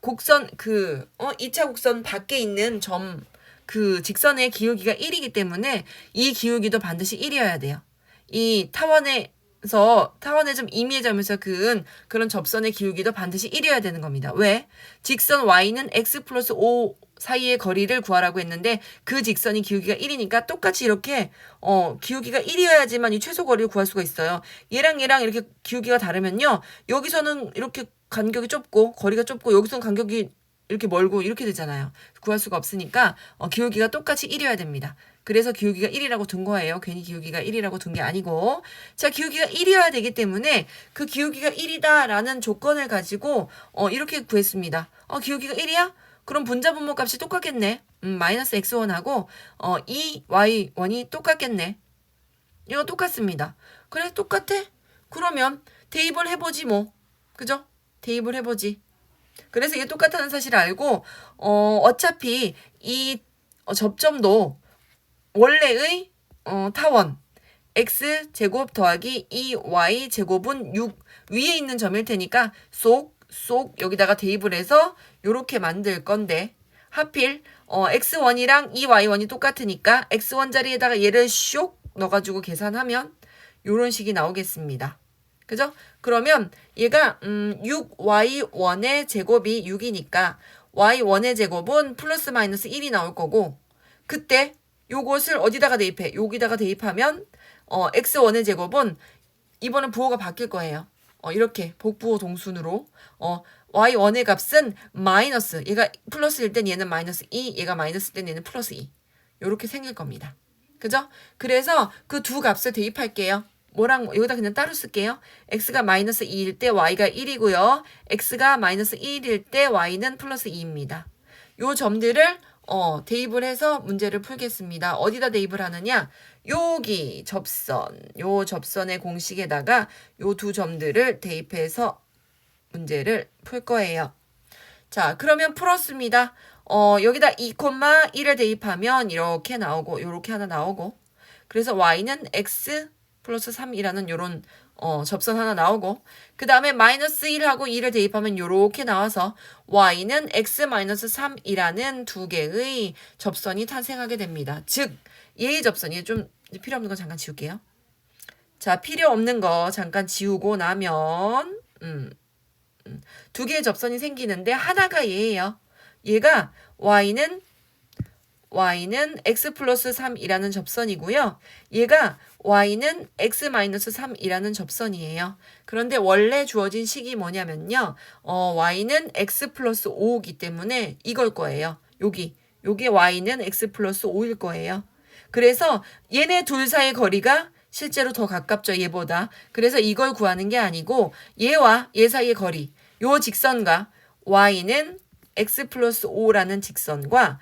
곡선 2차 곡선 밖에 있는 점 그 직선의 기울기가 1이기 때문에 이 기울기도 반드시 1이어야 돼요. 이 타원의 점 임의의 점에서 그은 그런 접선의 기울기도 반드시 1이어야 되는 겁니다. 왜? 직선 y는 x 플러스 5 사이의 거리를 구하라고 했는데 그 직선이 기울기가 1이니까 똑같이 이렇게 기울기가 1이어야지만 이 최소 거리를 구할 수가 있어요. 얘랑 이렇게 기울기가 다르면요. 여기서는 이렇게 간격이 좁고 거리가 좁고 여기서는 간격이 이렇게 멀고 이렇게 되잖아요. 구할 수가 없으니까 기울기가 똑같이 1이어야 됩니다. 그래서 기울기가 1이라고 둔 거예요. 괜히 기울기가 1이라고 둔 게 아니고. 자, 기울기가 1이어야 되기 때문에 그 기울기가 1이다라는 조건을 가지고 이렇게 구했습니다. 기울기가 1이야? 그럼 분자 분모 값이 똑같겠네. 마이너스 x1하고 2y1이 똑같겠네. 이거 똑같습니다. 그래, 똑같아? 그러면 대입을 해보지 뭐. 그죠? 대입을 해보지. 그래서 이게 똑같다는 사실을 알고 어차피 이 접점도 원래의 타원 x제곱 더하기 2y제곱은 6 위에 있는 점일 테니까 쏙 여기다가 대입을 해서 요렇게 만들 건데 하필 x1이랑 2y1이 똑같으니까 x1 자리에다가 얘를 쇽 넣어가지고 계산하면 요런 식이 나오겠습니다. 그죠? 그러면 얘가 6y1의 제곱이 6이니까 y1의 제곱은 플러스 마이너스 1이 나올 거고 그때 요것을 어디다가 대입해? 여기다가 대입하면 x1의 제곱은 이번엔 부호가 바뀔 거예요. 이렇게 복부호 동순으로 y1의 값은 마이너스 얘가 플러스일 땐 얘는 마이너스 2 얘가 마이너스일 땐 얘는 플러스 2 요렇게 생길 겁니다. 그죠? 그래서 그 두 값을 대입할게요. 여기다 그냥 따로 쓸게요. x가 마이너스 2일 때 y가 1이고요. x가 마이너스 1일 때 y는 플러스 2입니다. 요 점들을 대입을 해서 문제를 풀겠습니다. 어디다 대입을 하느냐? 여기 접선, 요 접선의 공식에다가 요 두 점들을 대입해서 문제를 풀 거예요. 자, 그러면 풀었습니다. 여기다 2,1을 대입하면 이렇게 나오고, 이렇게 하나 나오고, 그래서 y는 x 플러스 3이라는 요런 접선 하나 나오고, 그 다음에 마이너스 1하고 2를 대입하면 요렇게 나와서 y는 x 마이너스 3이라는 두 개의 접선이 탄생하게 됩니다. 즉, 얘의 접선이 좀 필요 없는 거 잠깐 지울게요. 자, 필요 없는 거 잠깐 지우고 나면 두 개의 접선이 생기는데 하나가 얘예요. 얘가 y는 x 플러스 3이라는 접선이고요. 얘가 y는 x 마이너스 3이라는 접선이에요. 그런데 원래 주어진 식이 뭐냐면요. y는 x 플러스 5이기 때문에 이걸 거예요. 요게 y는 x 플러스 5일 거예요. 그래서 얘네 둘 사이의 거리가 실제로 더 가깝죠, 얘보다. 그래서 이걸 구하는 게 아니고 얘와 얘 사이의 거리, 요 직선과 y는 x 플러스 5라는 직선과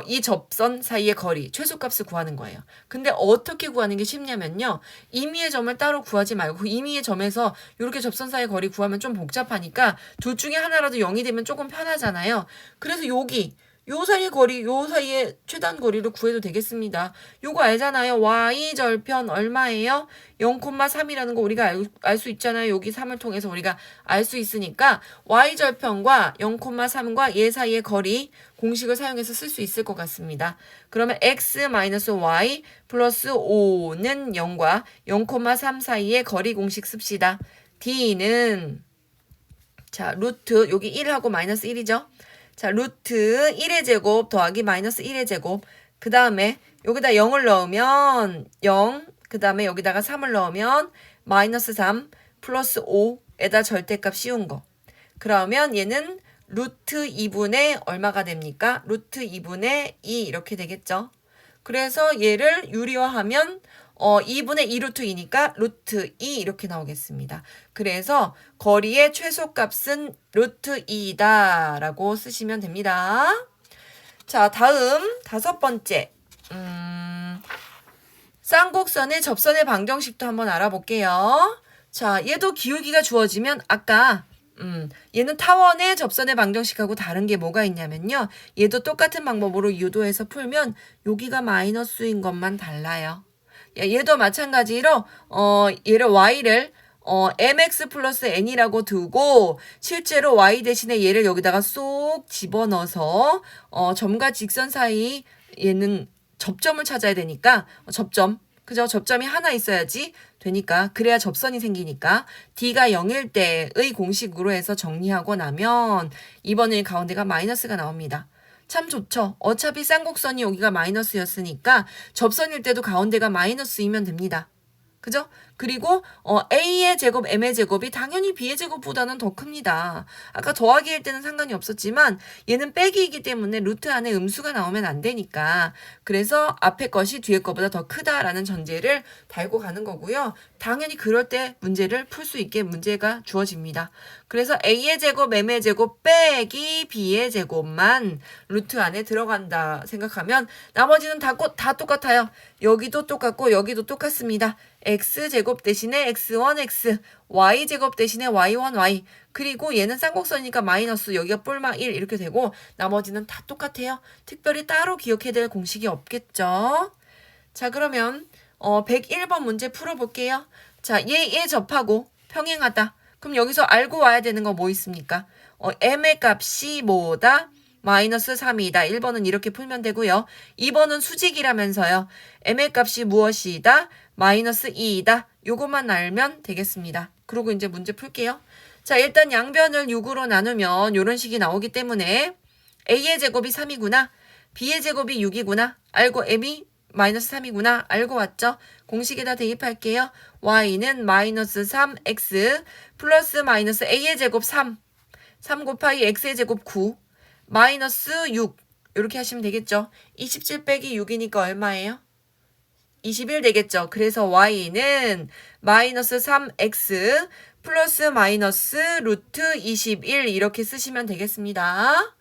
이 접선 사이의 거리, 최소값을 구하는 거예요. 근데 어떻게 구하는 게 쉽냐면요. 임의의 점을 따로 구하지 말고 임의의 점에서 이렇게 접선 사이의 거리 구하면 좀 복잡하니까 둘 중에 하나라도 0이 되면 조금 편하잖아요. 그래서 요 사이의 거리, 요 사이의 최단 거리를 구해도 되겠습니다. 요거 알잖아요. y 절편 얼마예요? 0,3이라는 거 우리가 알 수 있잖아요. 여기 3을 통해서 우리가 알 수 있으니까 y 절편과 0,3과 얘 사이의 거리 공식을 사용해서 쓸 수 있을 것 같습니다. 그러면 x-y 플러스 5는 0과 0,3 사이의 거리 공식 씁시다. d는 자 루트 여기 1하고 마이너스 1이죠. 자, 루트 1의 제곱 더하기 마이너스 1의 제곱. 그 다음에 여기다 0을 넣으면 0. 그 다음에 여기다가 3을 넣으면 마이너스 3 플러스 5에다 절대값 씌운 거. 그러면 얘는 루트 2분의 얼마가 됩니까? 루트 2분의 2 이렇게 되겠죠. 그래서 얘를 유리화하면 2분의 2 루트 2니까 루트 2 이렇게 나오겠습니다. 그래서 거리의 최소값은 루트 2이다 라고 쓰시면 됩니다. 자, 다음 5번째. 쌍곡선의 접선의 방정식도 한번 알아볼게요. 자, 얘도 기울기가 주어지면 아까 얘는 타원의 접선의 방정식하고 다른 게 뭐가 있냐면요. 얘도 똑같은 방법으로 유도해서 풀면 여기가 마이너스인 것만 달라요. 얘도 마찬가지로 얘를 y를 mx 플러스 n이라고 두고 실제로 y 대신에 얘를 여기다가 쏙 집어넣어서 점과 직선 사이 얘는 접점을 찾아야 되니까 접점 그죠? 접점이 하나 있어야지 되니까 그래야 접선이 생기니까 d가 0일 때의 공식으로 해서 정리하고 나면 2번의 가운데가 마이너스가 나옵니다. 참 좋죠. 어차피 쌍곡선이 여기가 마이너스였으니까 접선일 때도 가운데가 마이너스이면 됩니다. 그죠? 그리고 a의 제곱, m의 제곱이 당연히 b의 제곱보다는 더 큽니다. 아까 더하기일 때는 상관이 없었지만 얘는 빼기이기 때문에 루트 안에 음수가 나오면 안 되니까 그래서 앞에 것이 뒤에 것보다 더 크다라는 전제를 달고 가는 거고요. 당연히 그럴 때 문제를 풀 수 있게 문제가 주어집니다. 그래서 a의 제곱, m의 제곱 빼기 b의 제곱만 루트 안에 들어간다 생각하면 나머지는 다 똑같아요. 여기도 똑같고 여기도 똑같습니다. x제곱 대신에 x1x, y제곱 대신에 y1y 그리고 얘는 쌍곡선이니까 마이너스 여기가 뿔마 1 이렇게 되고 나머지는 다 똑같아요. 특별히 따로 기억해야 될 공식이 없겠죠. 자 그러면 101번 문제 풀어볼게요. 자 얘 접하고 평행하다. 그럼 여기서 알고 와야 되는 거 뭐 있습니까? m의 값이 뭐다? 마이너스 3이다. 1번은 이렇게 풀면 되고요. 2번은 수직이라면서요. m의 값이 무엇이다? 마이너스 2이다. 요것만 알면 되겠습니다. 그리고 이제 문제 풀게요. 자, 일단 양변을 6으로 나누면 이런 식이 나오기 때문에 a의 제곱이 3이구나. b의 제곱이 6이구나. 알고 m이 마이너스 3이구나. 알고 왔죠? 공식에다 대입할게요. y는 마이너스 3x 플러스 마이너스 a의 제곱 3. 3 곱하기 x의 제곱 9. 마이너스 6 이렇게 하시면 되겠죠. 27 빼기 6이니까 얼마예요? 21 되겠죠. 그래서 y는 마이너스 3x 플러스 마이너스 루트 21 이렇게 쓰시면 되겠습니다.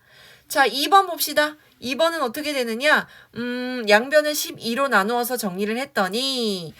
자 2번 봅시다. 2번은 어떻게 되느냐? 양변을 12로 나누어서 정리를 했더니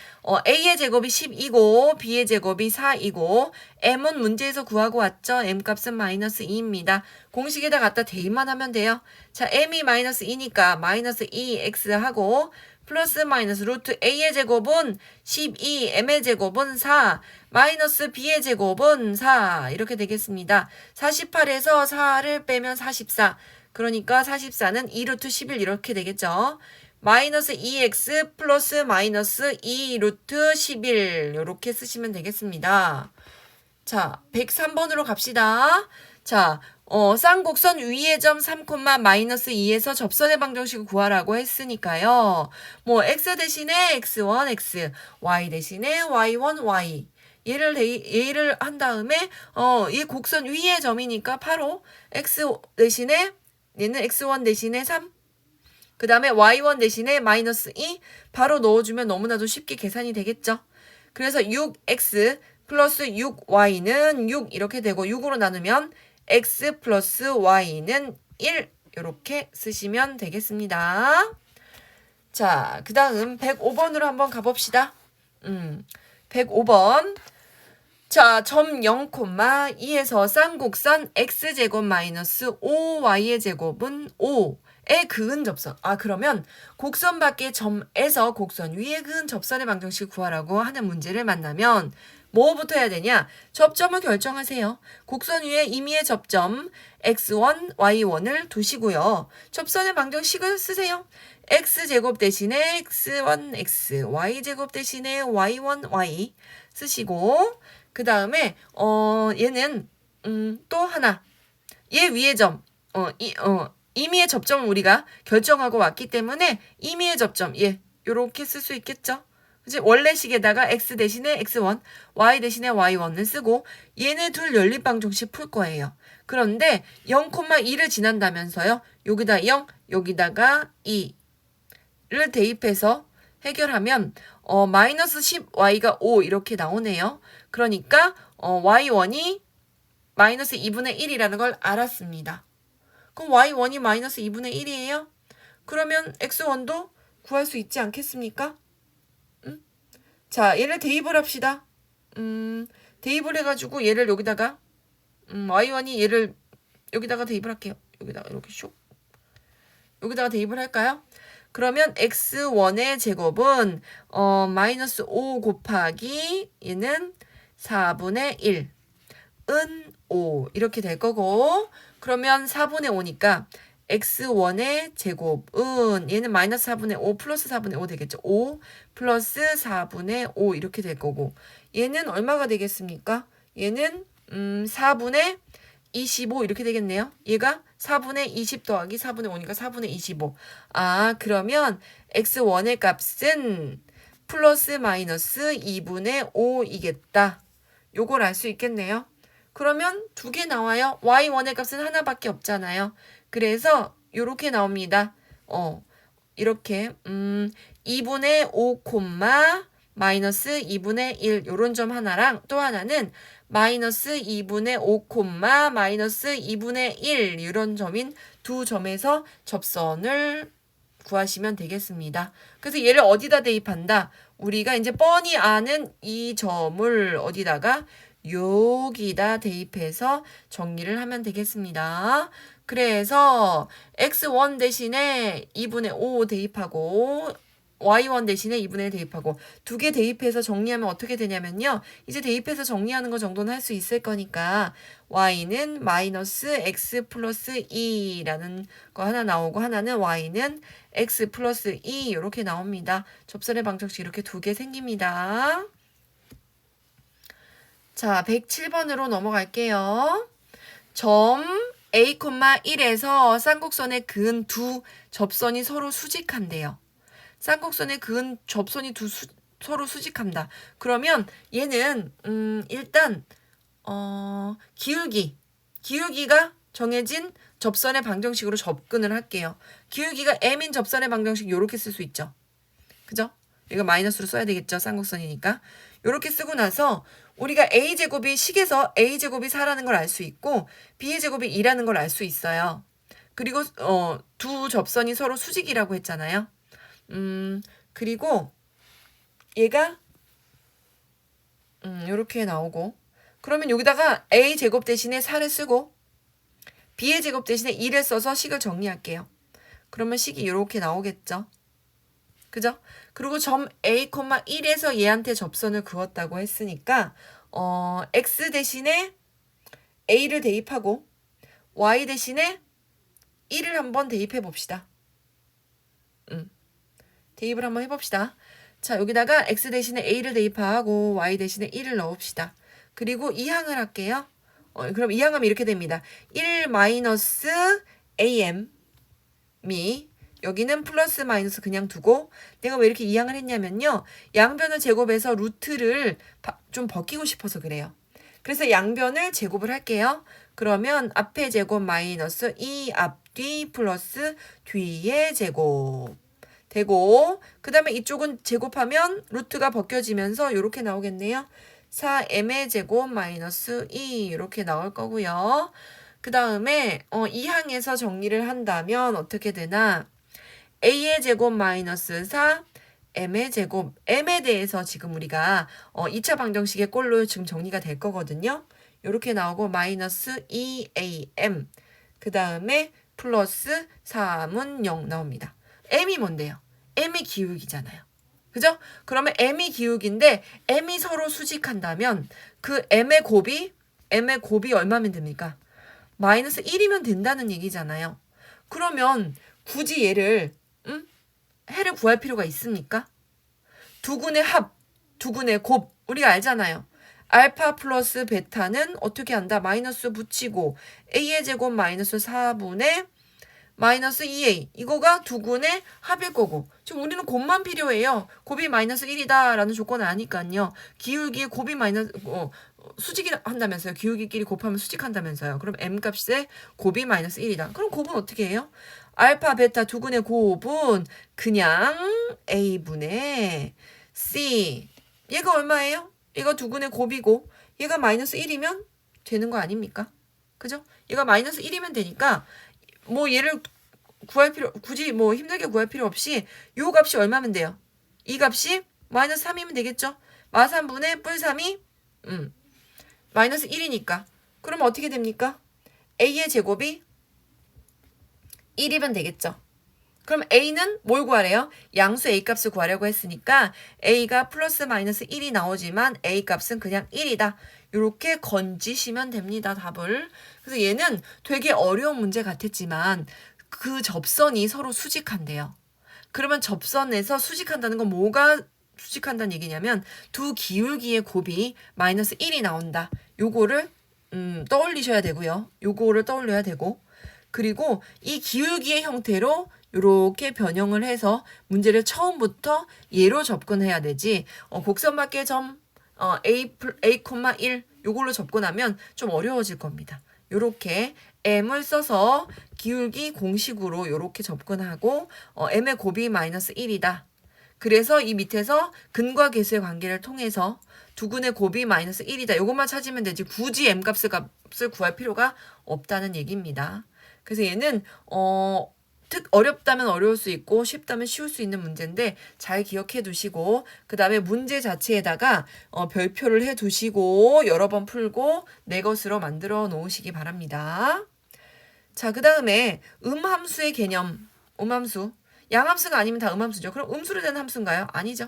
A의 제곱이 10이고 B의 제곱이 4이고 M은 문제에서 구하고 왔죠? M 값은 마이너스 2입니다. 공식에다 갖다 대입만 하면 돼요. 자, M이 마이너스 2니까 마이너스 2x 하고 플러스 마이너스 루트 A의 제곱은 12, M의 제곱은 4, 마이너스 B의 제곱은 4 이렇게 되겠습니다. 48에서 4를 빼면 44, 그러니까 44는 2루트 11 이렇게 되겠죠. 마이너스 2x 플러스 마이너스 2 루트 11 이렇게 쓰시면 되겠습니다. 자, 103번으로 갑시다. 자, 쌍곡선 위의 점 3, 마이너스 2에서 접선의 방정식을 구하라고 했으니까요. 뭐 x 대신에 x1, x, y 대신에 y1, y. 얘를 한 다음에 이 곡선 위의 점이니까 바로 x 대신에 얘는 x1 대신에 3. 그 다음에 y1 대신에 마이너스 2 바로 넣어주면 너무나도 쉽게 계산이 되겠죠. 그래서 6x 플러스 6y는 6 이렇게 되고 6으로 나누면 x 플러스 y는 1 이렇게 쓰시면 되겠습니다. 자, 그 다음 105번으로 한번 가봅시다. 105번. 자, 점 0, 2에서 쌍곡선 x제곱 마이너스 5y의 제곱은 5의 그은 접선. 그러면 곡선 밖의 점에서 곡선 위에 그은 접선의 방정식 구하라고 하는 문제를 만나면 뭐부터 해야 되냐? 접점을 결정하세요. 곡선 위에 임의의 접점 x1, y1을 두시고요. 접선의 방정식을 쓰세요. x제곱 대신에 x1, x, y제곱 대신에 y1, y 쓰시고 그 다음에 얘는 또 하나 얘 위의 점 임의의 접점을 우리가 결정하고 왔기 때문에 임의의 접점 요렇게 쓸 수 있겠죠. 이제 원래식에다가 x 대신에 x1, y 대신에 y1을 쓰고 얘네 둘 연립방정식 풀 거예요. 그런데 0,2를 지난다면서요. 여기다 0, 여기다가 2를 대입해서 해결하면 마이너스 10y가 5 이렇게 나오네요. 그러니까 y1이 마이너스 2분의 1이라는 걸 알았습니다. 그럼 y1이 마이너스 2분의 1이에요? 그러면 x1도 구할 수 있지 않겠습니까? 자, 얘를 대입을 합시다. 대입을 해가지고 얘를 여기다가 y1이 얘를 여기다가 대입을 할게요. 여기다가 이렇게 슉 여기다가 대입을 할까요? 그러면 x1의 제곱은 마이너스 5 곱하기 얘는 4분의 1 은 5 이렇게 될 거고 그러면 4분의 5니까 x1의 제곱은 얘는 마이너스 4분의 5 플러스 4분의 5 되겠죠. 5 플러스 4분의 5 이렇게 될 거고 얘는 얼마가 되겠습니까? 얘는 4분의 25 이렇게 되겠네요. 얘가 4분의 20 더하기 4분의 5니까 4분의 25. 그러면 x1의 값은 플러스 마이너스 2분의 5이겠다. 요걸 알 수 있겠네요. 그러면 두 개 나와요. y1의 값은 하나밖에 없잖아요. 그래서 요렇게 나옵니다. 이렇게 2분의 5 마이너스 2분의 1 요런 점 하나랑 또 하나는 마이너스 2분의 5 마이너스 2분의 1 이런 점인 두 점에서 접선을 구하시면 되겠습니다. 그래서 얘를 어디다 대입한다? 우리가 이제 뻔히 아는 이 점을 어디다가 여기다 대입해서 정리를 하면 되겠습니다. 그래서 x1 대신에 2분의 5 대입하고 y1 대신에 2분의 1 대입하고 두 개 대입해서 정리하면 어떻게 되냐면요. 이제 대입해서 정리하는 거 정도는 할 수 있을 거니까 y는 마이너스 x 플러스 2라는 거 하나 나오고 하나는 y는 x 플러스 2 이렇게 나옵니다. 접선의 방정식 이렇게 두 개 생깁니다. 자, 107번으로 넘어갈게요. 점 A, 1에서 쌍곡선의 근 두 접선이 서로 수직한대요. 쌍곡선의 근 접선이 서로 수직한다. 그러면 얘는 일단 기울기가 정해진 접선의 방정식으로 접근을 할게요. 기울기가 m인 접선의 방정식 요렇게 쓸 수 있죠. 그죠? 이거 마이너스로 써야 되겠죠. 쌍곡선이니까. 요렇게 쓰고 나서 우리가 a제곱이 식에서 a제곱이 4라는 걸 알 수 있고 b의 제곱이 2라는 걸 알 수 있어요. 그리고 두 접선이 서로 수직이라고 했잖아요. 그리고 얘가 요렇게 나오고, 그러면 여기다가 a 제곱 대신에 4를 쓰고 b의 제곱 대신에 2를 써서 식을 정리할게요. 그러면 식이 이렇게 나오겠죠. 그죠? 그리고 점 a, 1에서 얘한테 접선을 그었다고 했으니까 x 대신에 a를 대입하고 y 대신에 1을 한번 대입해 봅시다. 대입을 한번 해봅시다. 자, 여기다가 x 대신에 a를 대입하고 y 대신에 1을 넣읍시다. 그리고 이항을 할게요. 그럼 이항하면 이렇게 됩니다. 1 마이너스 am이 여기는 플러스 마이너스 그냥 두고, 내가 왜 이렇게 이항을 했냐면요. 양변을 제곱해서 루트를 좀 벗기고 싶어서 그래요. 그래서 양변을 제곱을 할게요. 그러면 앞에 제곱 마이너스 2 앞뒤 플러스 뒤의 제곱 되고, 그 다음에 이쪽은 제곱하면 루트가 벗겨지면서 이렇게 나오겠네요. 4m의 제곱 마이너스 2 이렇게 나올 거고요. 그 다음에 이 항에서 정리를 한다면 어떻게 되나? a의 제곱 마이너스 4 m의 제곱, m에 대해서 지금 우리가 2차 방정식의 꼴로 지금 정리가 될 거거든요. 이렇게 나오고 마이너스 2am 그 다음에 플러스 3은 0 나옵니다. m이 뭔데요? m이 기울기잖아요. 그죠? 그러면 m이 기울기인데 m이 서로 수직한다면 그 m의 곱이 얼마면 됩니까? 마이너스 1이면 된다는 얘기잖아요. 그러면 굳이 얘를 해를 구할 필요가 있습니까? 두근의 합, 두근의 곱 우리가 알잖아요. 알파 플러스 베타는 어떻게 한다? 마이너스 붙이고 a의 제곱 마이너스 4분의 마이너스 2a 이거가 두근의 합일 거고, 지금 우리는 곱만 필요해요. 곱이 마이너스 1이다 라는 조건을 아니까요. 기울기에 곱이 마이너스 수직이 한다면서요. 기울기끼리 곱하면 수직한다면서요. 그럼 m값에 곱이 마이너스 1이다. 그럼 곱은 어떻게 해요? 알파 베타 두근의 곱은 그냥 a분의 c. 얘가 얼마예요? 얘가 두근의 곱이고 얘가 마이너스 1이면 되는 거 아닙니까? 그죠? 얘가 마이너스 1이면 되니까 뭐 얘를 굳이 뭐 힘들게 구할 필요 없이 요 값이 얼마면 돼요? 이 값이 마이너스 3이면 되겠죠? 마3분의 뿔3이 마이너스 1이니까. 그러면 어떻게 됩니까? a의 제곱이 1이면 되겠죠? 그럼 a는 뭘 구하래요? 양수 a 값을 구하려고 했으니까 a가 플러스 마이너스 1이 나오지만 a 값은 그냥 1이다. 이렇게 건지시면 됩니다. 답을. 그래서 얘는 되게 어려운 문제 같았지만 그 접선이 서로 수직한대요. 그러면 접선에서 수직한다는 건 뭐가 수직한다는 얘기냐면 두 기울기의 곱이 마이너스 1이 나온다. 요거를 떠올리셔야 되고요. 요거를 떠올려야 되고, 그리고 이 기울기의 형태로 이렇게 변형을 해서 문제를 처음부터 얘로 접근해야 되지, 곡선 밖의 점 a,1 요걸로 접근하면 좀 어려워질 겁니다. 요렇게 m을 써서 기울기 공식으로 요렇게 접근하고 m의 곱이 마이너스 1이다. 그래서 이 밑에서 근과 계수의 관계를 통해서 두근의 곱이 마이너스 1이다. 요것만 찾으면 되지 굳이 m값을 구할 필요가 없다는 얘기입니다. 그래서 얘는 어렵다면 어려울 수 있고 쉽다면 쉬울 수 있는 문제인데 잘 기억해 두시고, 그 다음에 문제 자체에다가 별표를 해 두시고 여러 번 풀고 내 것으로 만들어 놓으시기 바랍니다. 자, 그 다음에 음함수의 개념. 음함수. 양함수가 아니면 다 음함수죠. 그럼 음수로 된 함수인가요? 아니죠.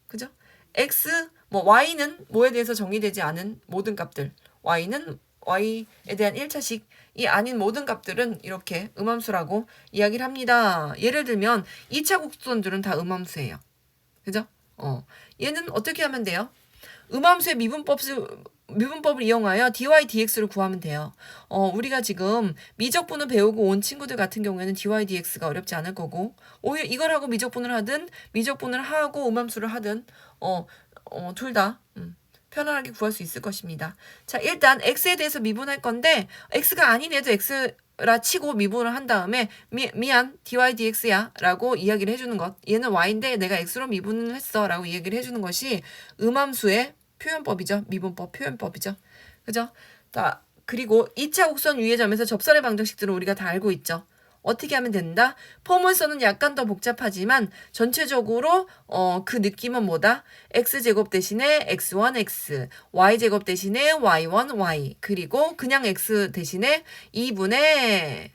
그죠? x, y는 뭐에 대해서 정의되지 않은 모든 값들. y는 y에 대한 1차식이 아닌 모든 값들은 이렇게 음함수라고 이야기를 합니다. 예를 들면 2차 곡선들은 다 음함수예요. 그죠? 얘는 어떻게 하면 돼요? 음함수의 미분법을 이용하여 dy dx를 구하면 돼요. 우리가 지금 미적분을 배우고 온 친구들 같은 경우에는 dy dx가 어렵지 않을 거고, 오히려 이걸 하고 미적분을 하든 미적분을 하고 음함수를 하든 둘 다 편안하게 구할 수 있을 것입니다. 자, 일단 x에 대해서 미분할 건데 x가 아닌 애도 x라 치고 미분을 한 다음에 미안 dy dx야 라고 이야기를 해주는 것. 얘는 y인데 내가 x로 미분을 했어 라고 이야기를 해주는 것이 음함수의 표현법이죠. 미분법 표현법이죠. 그죠? 자, 그리고 2차 곡선 위의 점에서 접선의 방정식들은 우리가 다 알고 있죠. 어떻게 하면 된다? 포물선은 약간 더 복잡하지만 전체적으로 그 느낌은 뭐다? x제곱 대신에 x1 x, y제곱 대신에 y1 y, 그리고 그냥 x 대신에 2분의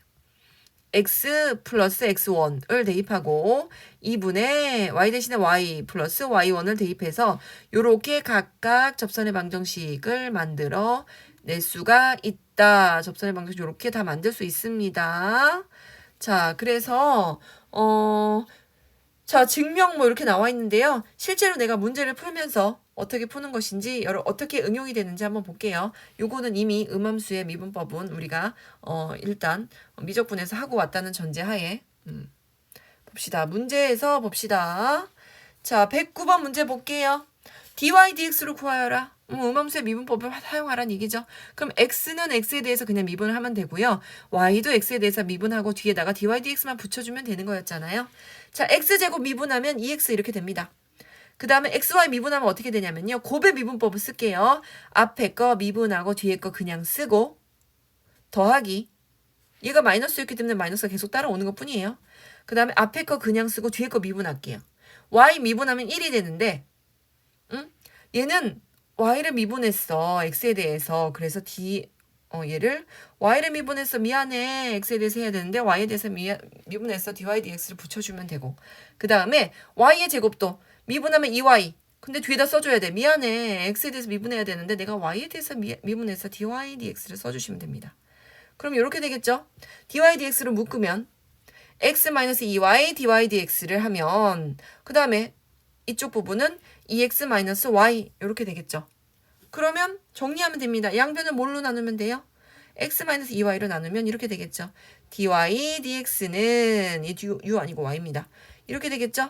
x 플러스 x1을 대입하고 2분의 y 대신에 y 플러스 y1을 대입해서 요렇게 각각 접선의 방정식을 만들어 낼 수가 있다. 접선의 방정식 요렇게 다 만들 수 있습니다. 자, 그래서 자, 증명 뭐 이렇게 나와 있는데요. 실제로 내가 문제를 풀면서 어떻게 푸는 것인지, 어떻게 응용이 되는지 한번 볼게요. 요거는 이미 음함수의 미분법은 우리가 일단 미적분에서 하고 왔다는 전제하에 봅시다. 문제에서 봅시다. 자, 109번 문제 볼게요. dy dx로 구하여라. 음함수의 미분법을 사용하라는 얘기죠. 그럼 x는 x에 대해서 그냥 미분을 하면 되고요. y도 x에 대해서 미분하고 뒤에다가 dy dx만 붙여주면 되는 거였잖아요. 자, x제곱 미분하면 2x 이렇게 됩니다. 그 다음에 xy 미분하면 어떻게 되냐면요. 곱의 미분법을 쓸게요. 앞에 거 미분하고 뒤에 거 그냥 쓰고 더하기. 얘가 마이너스였기 때문에 마이너스가 계속 따라오는 것 뿐이에요. 그 다음에 앞에 거 그냥 쓰고 뒤에 거 미분할게요. y 미분하면 1이 되는데 얘는 y를 미분했어. x에 대해서. 그래서 얘를 y를 미분했어. 미안해. x에 대해서 해야 되는데 y에 대해서 미분했어. dy dx를 붙여주면 되고. 그 다음에 y의 제곱도 미분하면 2y. 근데 뒤에다 써줘야 돼. 미안해. x에 대해서 미분해야 되는데 내가 y에 대해서 미분해서 dy dx를 써주시면 됩니다. 그럼 이렇게 되겠죠? dy dx를 묶으면 x-2y dy dx를 하면 그 다음에 이쪽 부분은 2x-y 이렇게 되겠죠. 그러면 정리하면 됩니다. 양변을 뭘로 나누면 돼요? x-2y로 나누면 이렇게 되겠죠. dy dx는 이 u 아니고 y입니다. 이렇게 되겠죠.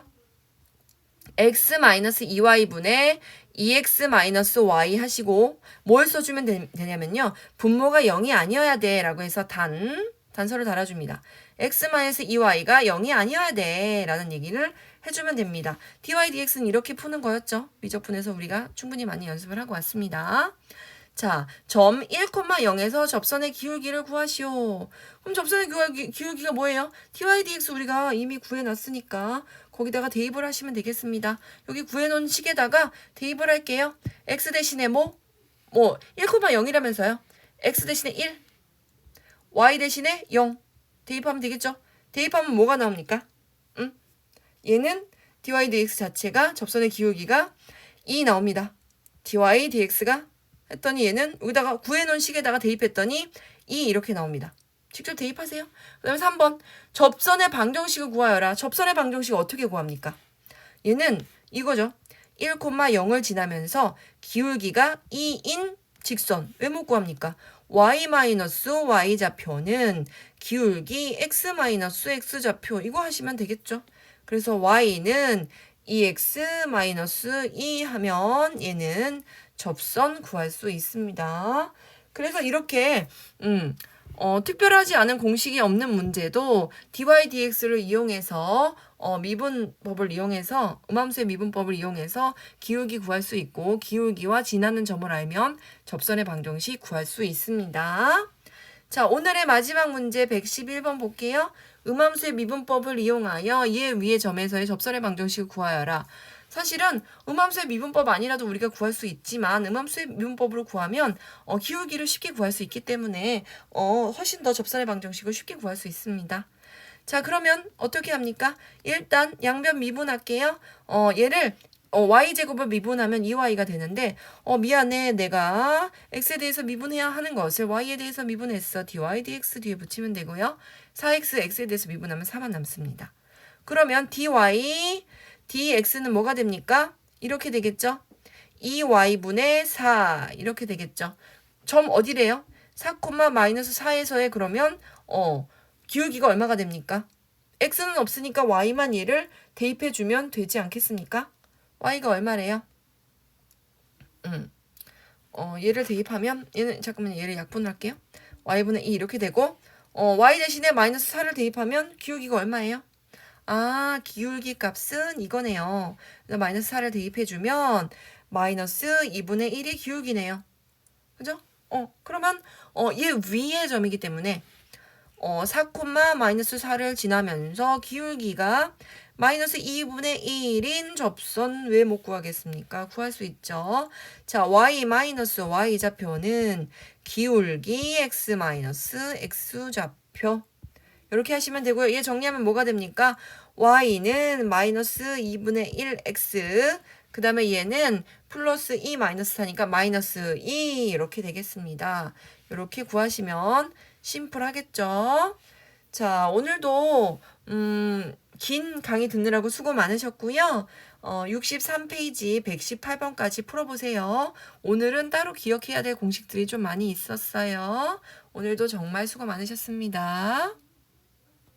x-2y분의 2x-y 하시고 뭘 써주면 되냐면요. 분모가 0이 아니어야 돼 라고 해서 단서를 달아줍니다. x-2y가 0이 아니어야 돼 라는 얘기를 해주면 됩니다. dy dx는 이렇게 푸는 거였죠. 미적분에서 우리가 충분히 많이 연습을 하고 왔습니다. 자, 점 1,0에서 접선의 기울기를 구하시오. 그럼 접선의 기울기가 뭐예요? dy dx 우리가 이미 구해놨으니까 거기다가 대입을 하시면 되겠습니다. 여기 구해놓은 식에다가 대입을 할게요. x 대신에 1,0이라면서요. x 대신에 1, y 대신에 0 대입하면 되겠죠? 대입하면 뭐가 나옵니까? 얘는 dy dx 자체가 접선의 기울기가 2 나옵니다. dy dx가 했더니 얘는 여기다가 구해놓은 식에다가 대입했더니 2 이렇게 나옵니다. 직접 대입하세요. 그 다음에 3번 접선의 방정식을 구하여라. 접선의 방정식 어떻게 구합니까? 얘는 이거죠. 1,0을 지나면서 기울기가 2인 직선. 왜 못 구합니까? y-y 좌표는 기울기 x-x 좌표 이거 하시면 되겠죠. 그래서 y는 2x-2 하면 얘는 접선 구할 수 있습니다. 그래서 이렇게 특별하지 않은 공식이 없는 문제도 dy dx를 이용해서 미분법을 이용해서 음함수의 미분법을 이용해서 기울기 구할 수 있고 기울기와 지나는 점을 알면 접선의 방정식 구할 수 있습니다. 자, 오늘의 마지막 문제 111번 볼게요. 음함수의 미분법을 이용하여 얘 위의 점에서의 접선의 방정식을 구하여라. 사실은 음함수의 미분법 아니라도 우리가 구할 수 있지만 음함수의 미분법으로 구하면 기울기를 쉽게 구할 수 있기 때문에 훨씬 더 접선의 방정식을 쉽게 구할 수 있습니다. 자, 그러면 어떻게 합니까? 일단 양변 미분할게요. 얘를 y제곱을 미분하면 2y가 되는데 미안해 내가 x에 대해서 미분해야 하는 것을 y에 대해서 미분했어. dy dx 뒤에 붙이면 되고요. 4x x에 대해서 미분하면 4만 남습니다. 그러면 dy dx는 뭐가 됩니까? 이렇게 되겠죠? 2y분의 4 이렇게 되겠죠? 점 어디래요? 4,-4에서의 그러면 기울기가 얼마가 됩니까? x는 없으니까 y만 얘를 대입해주면 되지 않겠습니까? y가 얼마래요? 얘를 대입하면 잠깐만 얘를 약분할게요. y분의 2 이렇게 되고 y 대신에 마이너스 4를 대입하면 기울기가 얼마예요? 기울기 값은 이거네요. 마이너스 4를 대입해주면 마이너스 2분의 1이 기울기네요. 그죠? 그러면 얘 위의 점이기 때문에 4, 마이너스 4를 지나면서 기울기가 마이너스 2분의 1인 접선 왜 못 구하겠습니까? 구할 수 있죠. 자, y 마이너스 y 좌표는 기울기 x 마이너스 x 좌표. 이렇게 하시면 되고요. 얘 정리하면 뭐가 됩니까? y는 마이너스 2분의 1x, 그 다음에 얘는 플러스 2 마이너스 4니까 마이너스 2 이렇게 되겠습니다. 이렇게 구하시면 심플하겠죠? 자, 오늘도 긴 강의 듣느라고 수고 많으셨고요. 63페이지 118번까지 풀어보세요. 오늘은 따로 기억해야 될 공식들이 좀 많이 있었어요. 오늘도 정말 수고 많으셨습니다.